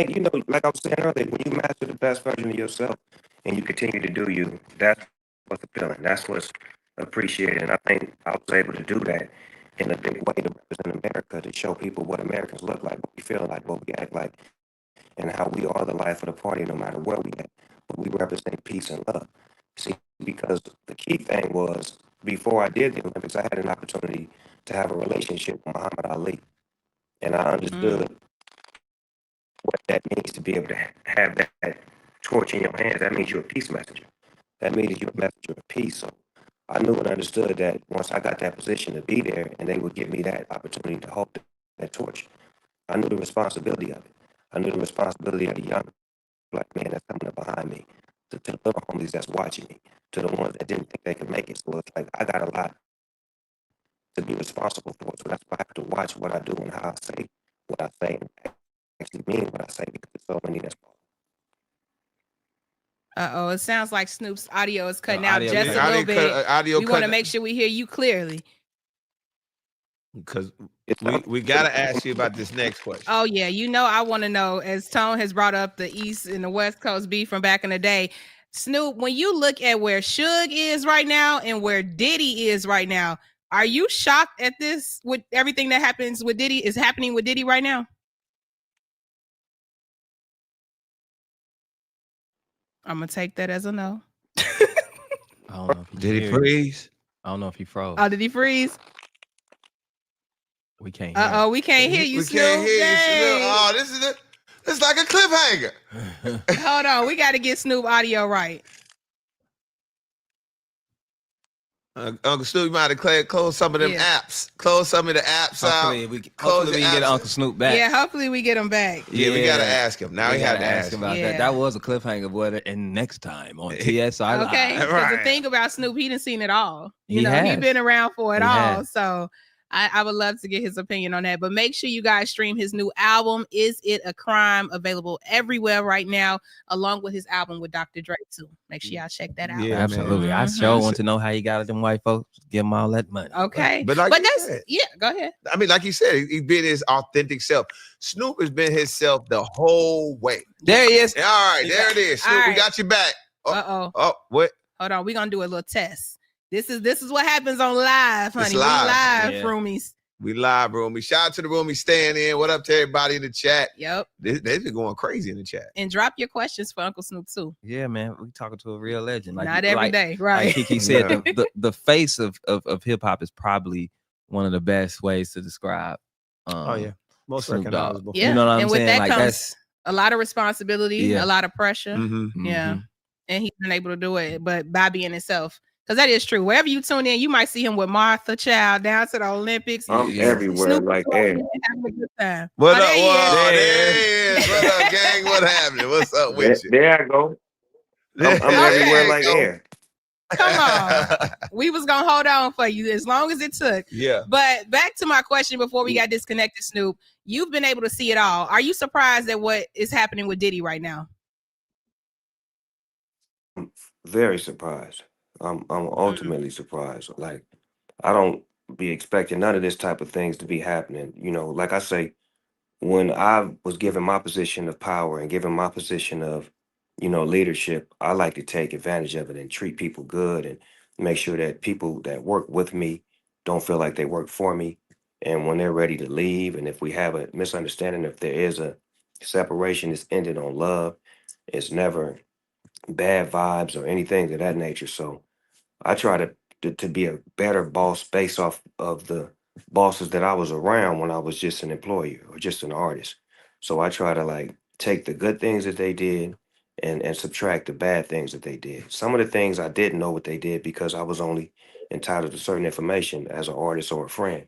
You know, like I was saying earlier, when you master the best version of yourself and you continue to do you, that's what's appealing. That's what's appreciated. And I think I was able to do that in a big way to represent America, to show people what Americans look like, what we feel like, what we act like, and how we are the life of the party no matter where we at. But we represent peace and love. See, because the key thing was, before I did the Olympics, I had an opportunity to have a relationship with Muhammad Ali. And I understood what that means to be able to have that torch in your hands. That means you're a peace messenger. That means you're a messenger of peace. So I knew and understood that once I got that position to be there and they would give me that opportunity to hold that torch, I knew the responsibility of it. I knew the responsibility of the young black man that's coming up behind me, to the little homies that's watching me, to the ones that didn't think they could make it. So it's like I got a lot to be responsible for. So that's why I have to watch what I do and how I say what I say and actually mean what I say, because there's so many that's Uh-oh, it sounds like Snoop's audio is cutting out audio just cut- a little bit. We want to cut- make sure we hear you clearly. Because we got to ask you about this next question. Oh, yeah. You know, I want to know, as Tone has brought up the East and the West Coast beef from back in the day. Snoop, when you look at where Suge is right now and where Diddy is right now, are you shocked at this, with everything that happens with Diddy is happening with Diddy right now? I'm going to take that as a no. I don't know if Did he freeze? I don't know if he froze. Oh, did he freeze? We can't hear him. Uh-oh, we can't hear you, We Snoop. can't hear you, Dang. Snoop. Oh, this is it's like a cliffhanger. Hold on, we got to get Snoop audio right. Uncle Snoop, you might have close some of them apps. Close some of the apps Hopefully out. we Close can the get apps. Uncle Snoop back. Yeah, hopefully we get him back. Yeah, we gotta ask him. Now we had to ask him about Yeah. that. That was a cliffhanger, boy. And next time on TSR Okay, Live. because the thing about Snoop, he done seen it all. He's has. been around for it He all. has. So I would love to get his opinion on that. But make sure you guys stream his new album, Is It a Crime? Available everywhere right now, along with his album with Dr. Dre too. Make sure y'all check that out. Yeah, Absolutely. I sure want to know how you got them white folks. Give them all that money. Okay. But like you that's said, go ahead. I mean, like you said, he been his authentic self. Snoop has been himself the whole way. There he is. All right, there it is. Snoop, All we right. got you back. Uh-oh. Oh, what? Hold on. We're gonna do a little test. This is what happens on live, honey. It's We live. live, Yeah. roomies. We live, Roomy. Shout out to the Roomy staying in. What up to everybody in the chat? Yep. They've been going crazy in the chat. And drop your questions for Uncle Snoop too. Yeah, man. We talking to a real legend. Not every day, right. Like Kiki said, the face of hip hop is probably one of the best ways to describe. Most Snoop Dogg. recognizable. Yeah. You know what I'm and with saying? that Like comes that's a lot of responsibility, Yeah. a lot of pressure. Mm-hmm. Yeah. And he's been able to do it, but by being himself. Because that is true. Wherever you tune in, you might see him with Martha Child down to the Olympics. I'm everywhere Snoop like Dogg that. having a good time. What Oh, up? there he Whoa, is. there he is. What up, gang? What happening? What's up with you? There I go. I'm everywhere like air. Come on. We was gonna hold on for you as long as it took. Yeah. But back to my question before we got disconnected, Snoop. You've been able to see it all. Are you surprised at what is happening with Diddy right now? Very surprised. I'm ultimately surprised. Like I don't be expecting none of this type of things to be happening. You know, like I say, when I was given my position of power and given my position of, leadership, I like to take advantage of it and treat people good and make sure that people that work with me don't feel like they work for me. And when they're ready to leave, and if we have a misunderstanding, if there is a separation, it's ended on love. It's never bad vibes or anything of that nature. So I try to be a better boss based off of the bosses that I was around when I was just an employee or just an artist. So I try to like take the good things that they did and subtract the bad things that they did. Some of the things I didn't know what they did because I was only entitled to certain information as an artist or a friend.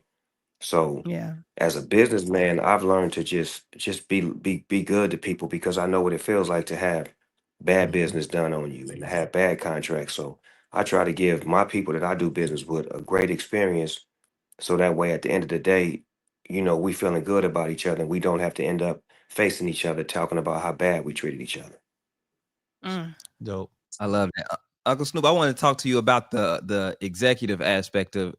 So Yeah. as a businessman, I've learned to just be good to people because I know what it feels like to have bad business done on you and to have bad contracts. So I try to give my people that I do business with a great experience so that way at the end of the day, we feeling good about each other and we don't have to end up facing each other talking about how bad we treated each other. Dope. I love that. Uncle Snoop, I want to talk to you about the executive aspect of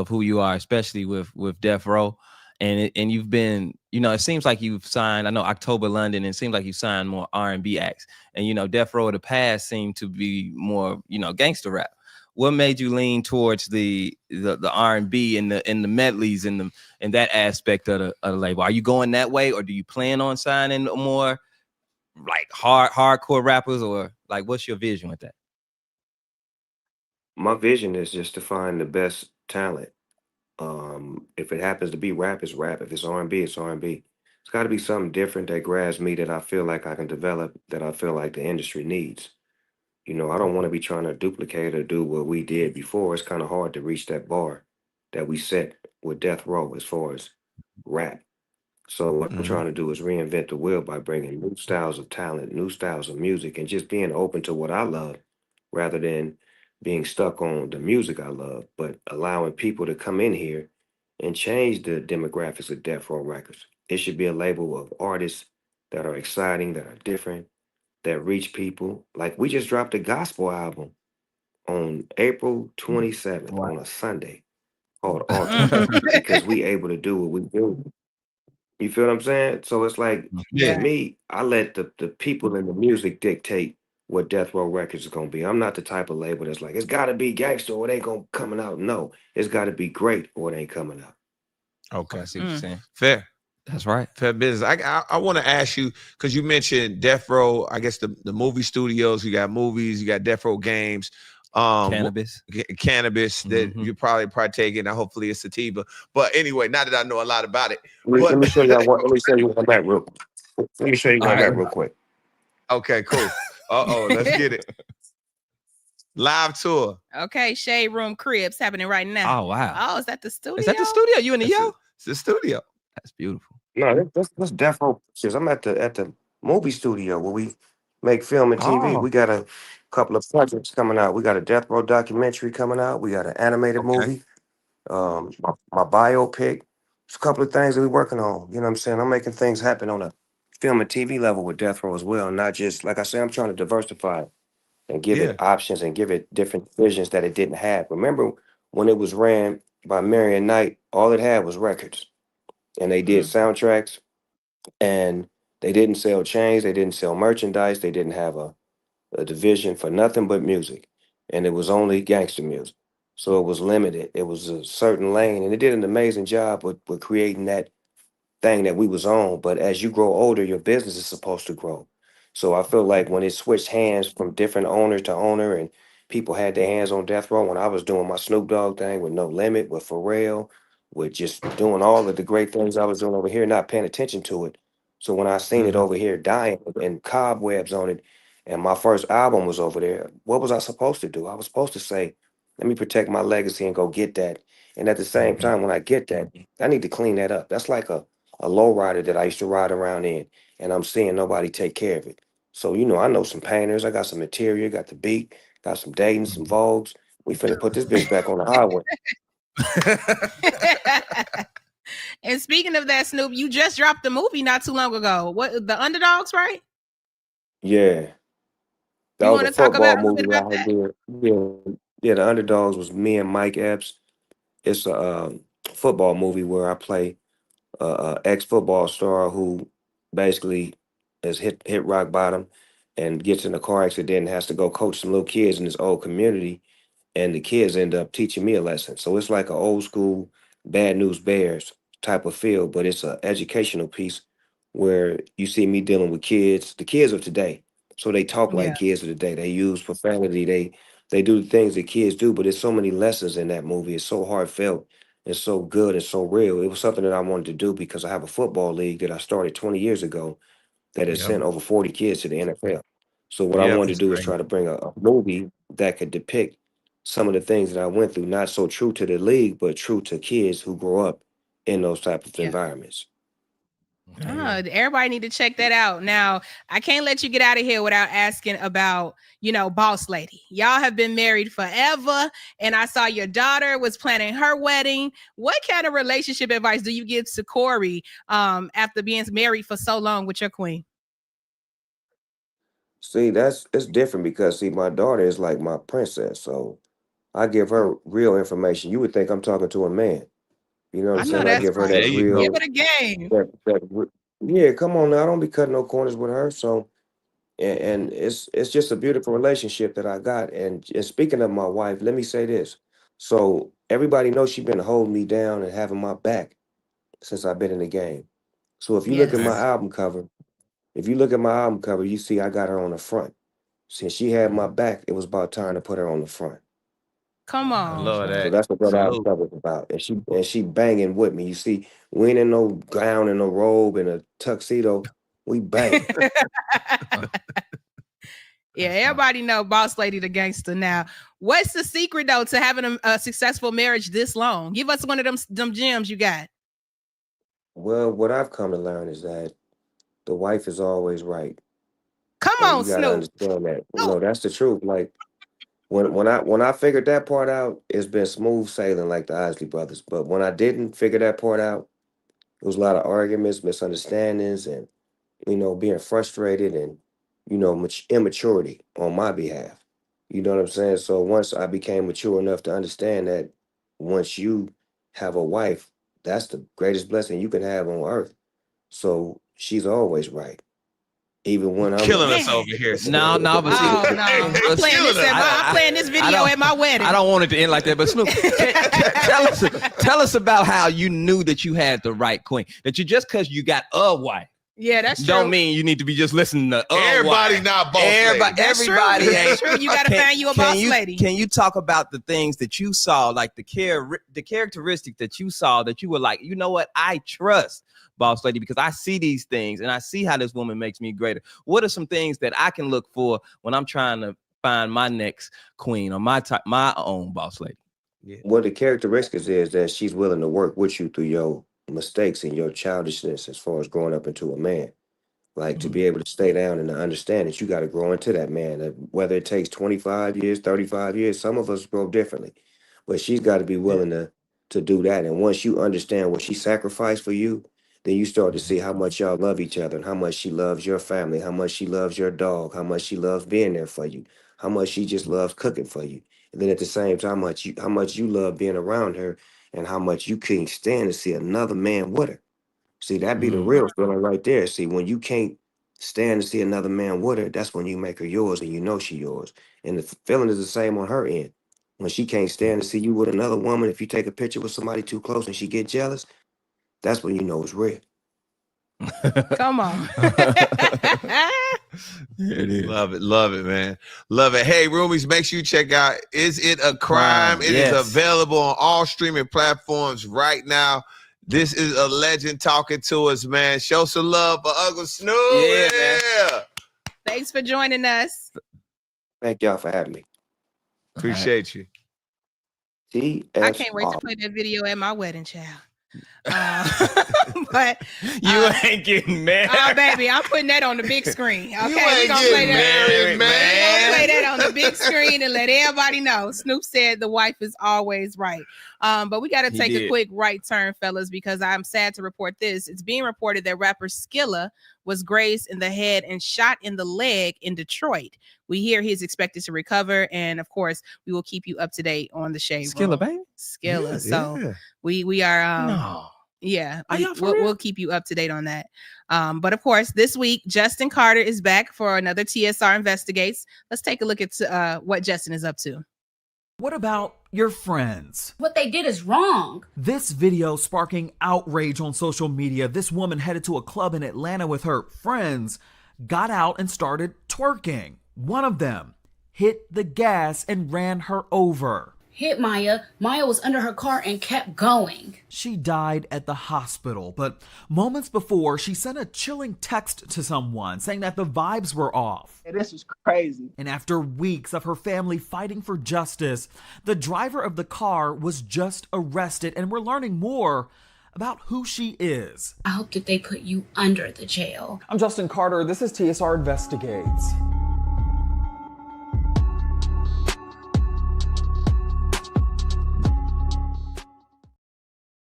who you are, especially with Death Row. And you've been, it seems like you've signed, I know October London, and it seems like you signed more R&B acts. And, Death Row of the past seemed to be more, gangster rap. what made you lean towards the R&B and the medleys and that aspect of the label? Are you going that way, or do you plan on signing more like hardcore rappers, or like what's your vision with that? My vision is just to find the best talent. If it happens to be rap, it's rap. If it's R&B, it's R&B. It's got to be something different that grabs me, that I feel like I can develop, that I feel like the industry needs. You know, I don't want to be trying to duplicate or do what we did before. It's kind of hard to reach that bar that we set with Death Row as far as rap. So what I'm trying to do is reinvent the wheel by bringing new styles of talent, new styles of music, and just being open to what I love rather than being stuck on the music I love, but allowing people to come in here and change the demographics of Death Row Records. It should be a label of artists that are exciting, that are different, that reach people. Like we just dropped a gospel album on April 27th on a Sunday called Altar because we able to do what we do. You feel what I'm saying? So it's like, to me, I let the people and the music dictate what Death Row Records is gonna be. I'm not the type of label that's like, it's gotta be gangster or it ain't gonna coming out. No, it's gotta be great or it ain't coming out. Okay. I see what you're saying. Fair. That's right. Fair business. I want to ask you, because you mentioned Death Row, I guess the movie studios, you got movies, you got Death Row games, Cannabis that you're probably partaking. Hopefully it's sativa. But anyway, not that I know a lot about it. Let me show you what. Let me show you what I'm at real. Let me show you what I'm at real quick. Okay, cool. Let's get it. Live tour. Okay, Shade Room Cribs happening right now. Oh wow. Oh, is that the studio? Is that the studio? You in the yo? It's the studio. That's beautiful. No, that's Death Row Pictures. I'm at the movie studio where we make film and TV. We got a couple of projects coming out. We got a Death Row documentary coming out. We got an animated movie. My biopic. There's a couple of things that we're working on. You know what I'm saying? I'm making things happen on a film and TV level with Death Row as well. Not just, like I say, I'm trying to diversify and give it options and give it different visions that it didn't have. Remember when it was ran by Marion Knight, all it had was records. And they did soundtracks, and they didn't sell chains, they didn't sell merchandise, they didn't have a division for nothing but music. And it was only gangster music. So it was limited. It was a certain lane, and it did an amazing job with creating that thing that we was on. But as you grow older, your business is supposed to grow. So I feel like when it switched hands from different owner to owner, and people had their hands on Death Row, when I was doing my Snoop Dogg thing with No Limit, with Pharrell, with just doing all of the great things I was doing over here, not paying attention to it. So when I seen it over here dying and cobwebs on it, and my first album was over there, what was I supposed to do? I was supposed to say, let me protect my legacy and go get that. And at the same time, when I get that, I need to clean that up. That's like a lowrider that I used to ride around in, and I'm seeing nobody take care of it. So, you know, I know some painters, I got some material, got the beat, got some Dayton, some Vogues. We finna put this bitch back on the highway. And speaking of that, Snoop, you just dropped the movie not too long ago. What, The Underdogs, right? Yeah. That You was want a to talk football about a little movie bit that about I did. Yeah, The Underdogs was me and Mike Epps. It's a football movie where I play ex-football star who basically has hit rock bottom and gets in a car accident and has to go coach some little kids in this old community, and the kids end up teaching me a lesson. So it's like an old school Bad News Bears type of feel, but it's an educational piece where you see me dealing with kids, the kids of today. So they talk that? like kids of today. They use profanity. They do the things that kids do, but there's so many lessons in that movie. It's so heartfelt. It's so good and so real. It was something that I wanted to do because I have a football league that I started 20 years ago that has sent over 40 kids to the NFL. So what I wanted to do is try to bring a movie that could depict some of the things that I went through, not so true to the league, but true to kids who grow up in those type of environments. Everybody need to check that out. Now, I can't let you get out of here without asking about, Boss Lady. Y'all have been married forever, and I saw your daughter was planning her wedding. What kind of relationship advice do you give to Corey after being married for so long with your queen? See, it's different because my daughter is like my princess, so I give her real information. You would think I'm talking to a man. You know what I'm saying? I give her that real. Give it a game. Yeah, come on now. I don't be cutting no corners with her. So and it's just a beautiful relationship that I got. And speaking of my wife, let me say this. So everybody knows she's been holding me down and having my back since I've been in the game. So if you look at my Yes. album cover, you see I got her on the front. Since she had my back, it was about time to put her on the front. Come I on. love So that. that's what that album Salute. cover is about. And she banging with me. You see, we ain't in no gown and no robe and a tuxedo. We banging. Yeah, everybody know Boss Lady the gangster. Now, what's the secret though to having a successful marriage this long? Give us one of them gems you got. Well, what I've come to learn is that the wife is always right. Come And on, you gotta Snoop. understand that. Oh. No, that's the truth. Like when I figured that part out, it's been smooth sailing like the Isley brothers. But when I didn't figure that part out, it was a lot of arguments, misunderstandings, and being frustrated and immaturity on my behalf. You know what I'm saying? So once I became mature enough to understand that once you have a wife, that's the greatest blessing you can have on earth. So she's always right. Even when I'm Killing wrong. us over here. No, Snoop. but see, Oh no! I'm playing this. I'm playing this video at my wedding. I don't want it to end like that, but Snoop, tell us about how you knew that you had the right queen. That you just because you got a wife, Yeah, that's true. don't mean you need to be just listening to Everybody wife. not boss lady. That's true. Everybody That's ain't. true. You gotta find you a boss lady. Can you talk about the things that you saw, like the characteristic that you saw that you were like, you know what, I trust Boss Lady because I see these things and I see how this woman makes me greater. What are some things that I can look for when I'm trying to find my next queen or my own boss lady? Yeah. What the characteristics is that she's willing to work with you through your mistakes and your childishness as far as growing up into a man. Like to be able to stay down and to understand that you got to grow into that man. That whether it takes 25 years, 35 years, some of us grow differently. But she's got to be willing to do that. And once you understand what she sacrificed for you, then you start to see how much y'all love each other and how much she loves your family, how much she loves your dog, how much she loves being there for you, how much she just loves cooking for you. And then at the same time, how much you love being around her and how much you can't stand to see another man with her. See, that be the real feeling right there. See, when you can't stand to see another man with her, that's when you make her yours and you know she yours. And the feeling is the same on her end. When she can't stand to see you with another woman, if you take a picture with somebody too close and she get jealous, that's when you know it's real. Come on. It is. Love it, man. Love it. Hey, roomies, make sure you check out Is It a Crime? It is available on all streaming platforms right now. This is a legend talking to us, man. Show some love for Uncle Snoop. Yeah. Thanks for joining us. Thank y'all for having me. Appreciate you. TSR. I can't wait to play that video at my wedding, child. But you ain't getting married. Oh, baby, I'm putting that on the big screen. Okay, we're gonna play that. We're gonna play that on the big screen and let everybody know. Snoop said the wife is always right. But we got to take a quick right turn, fellas, because I'm sad to report this. It's being reported that rapper Stilla was grazed in the head and shot in the leg in Detroit. We hear he's expected to recover, and of course, we will keep you up to date on the Shade Room. Stilla, baby. Stilla. Yeah, so we are No. Yeah, Are y'all for real? we'll keep you up to date on that. But of course, this week, Justin Carter is back for another TSR Investigates. Let's take a look at what Justin is up to. What about your friends? What they did is wrong. This video sparking outrage on social media. This woman headed to a club in Atlanta with her friends, got out and started twerking. One of them hit the gas and ran her over. Hit Maya. Maya was under her car and kept going. She died at the hospital, but moments before, she sent a chilling text to someone saying that the vibes were off. Hey, this is crazy. And after weeks of her family fighting for justice, the driver of the car was just arrested, and we're learning more about who she is. I hope that they put you under the jail. I'm Justin Carter. This is TSR Investigates.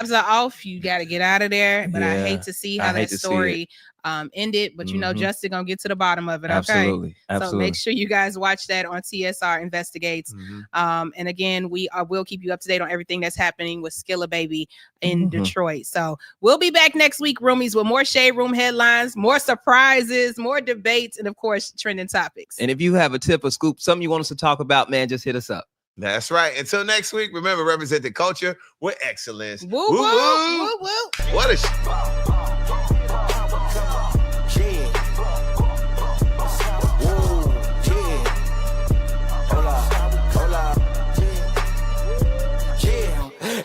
Off, you got to get out of there. But I hate to see how that story ended. But you know, Justin gonna get to the bottom of it. Okay, Absolutely. So make sure you guys watch that on TSR Investigates. And again, we will keep you up to date on everything that's happening with Skilla Baby in Detroit. So we'll be back next week, roomies, with more Shade Room headlines, more surprises, more debates, and of course, trending topics. And if you have a tip or scoop, something you want us to talk about, man, just hit us up. That's right. Until next week, remember, represent the culture with excellence. Woo, woo, woo, woo. What a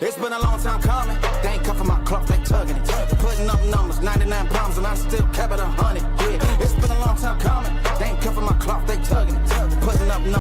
It's been a long time coming. They ain't cuffing my clock, they tugging it. Putting up numbers, 99 pounds, and I'm still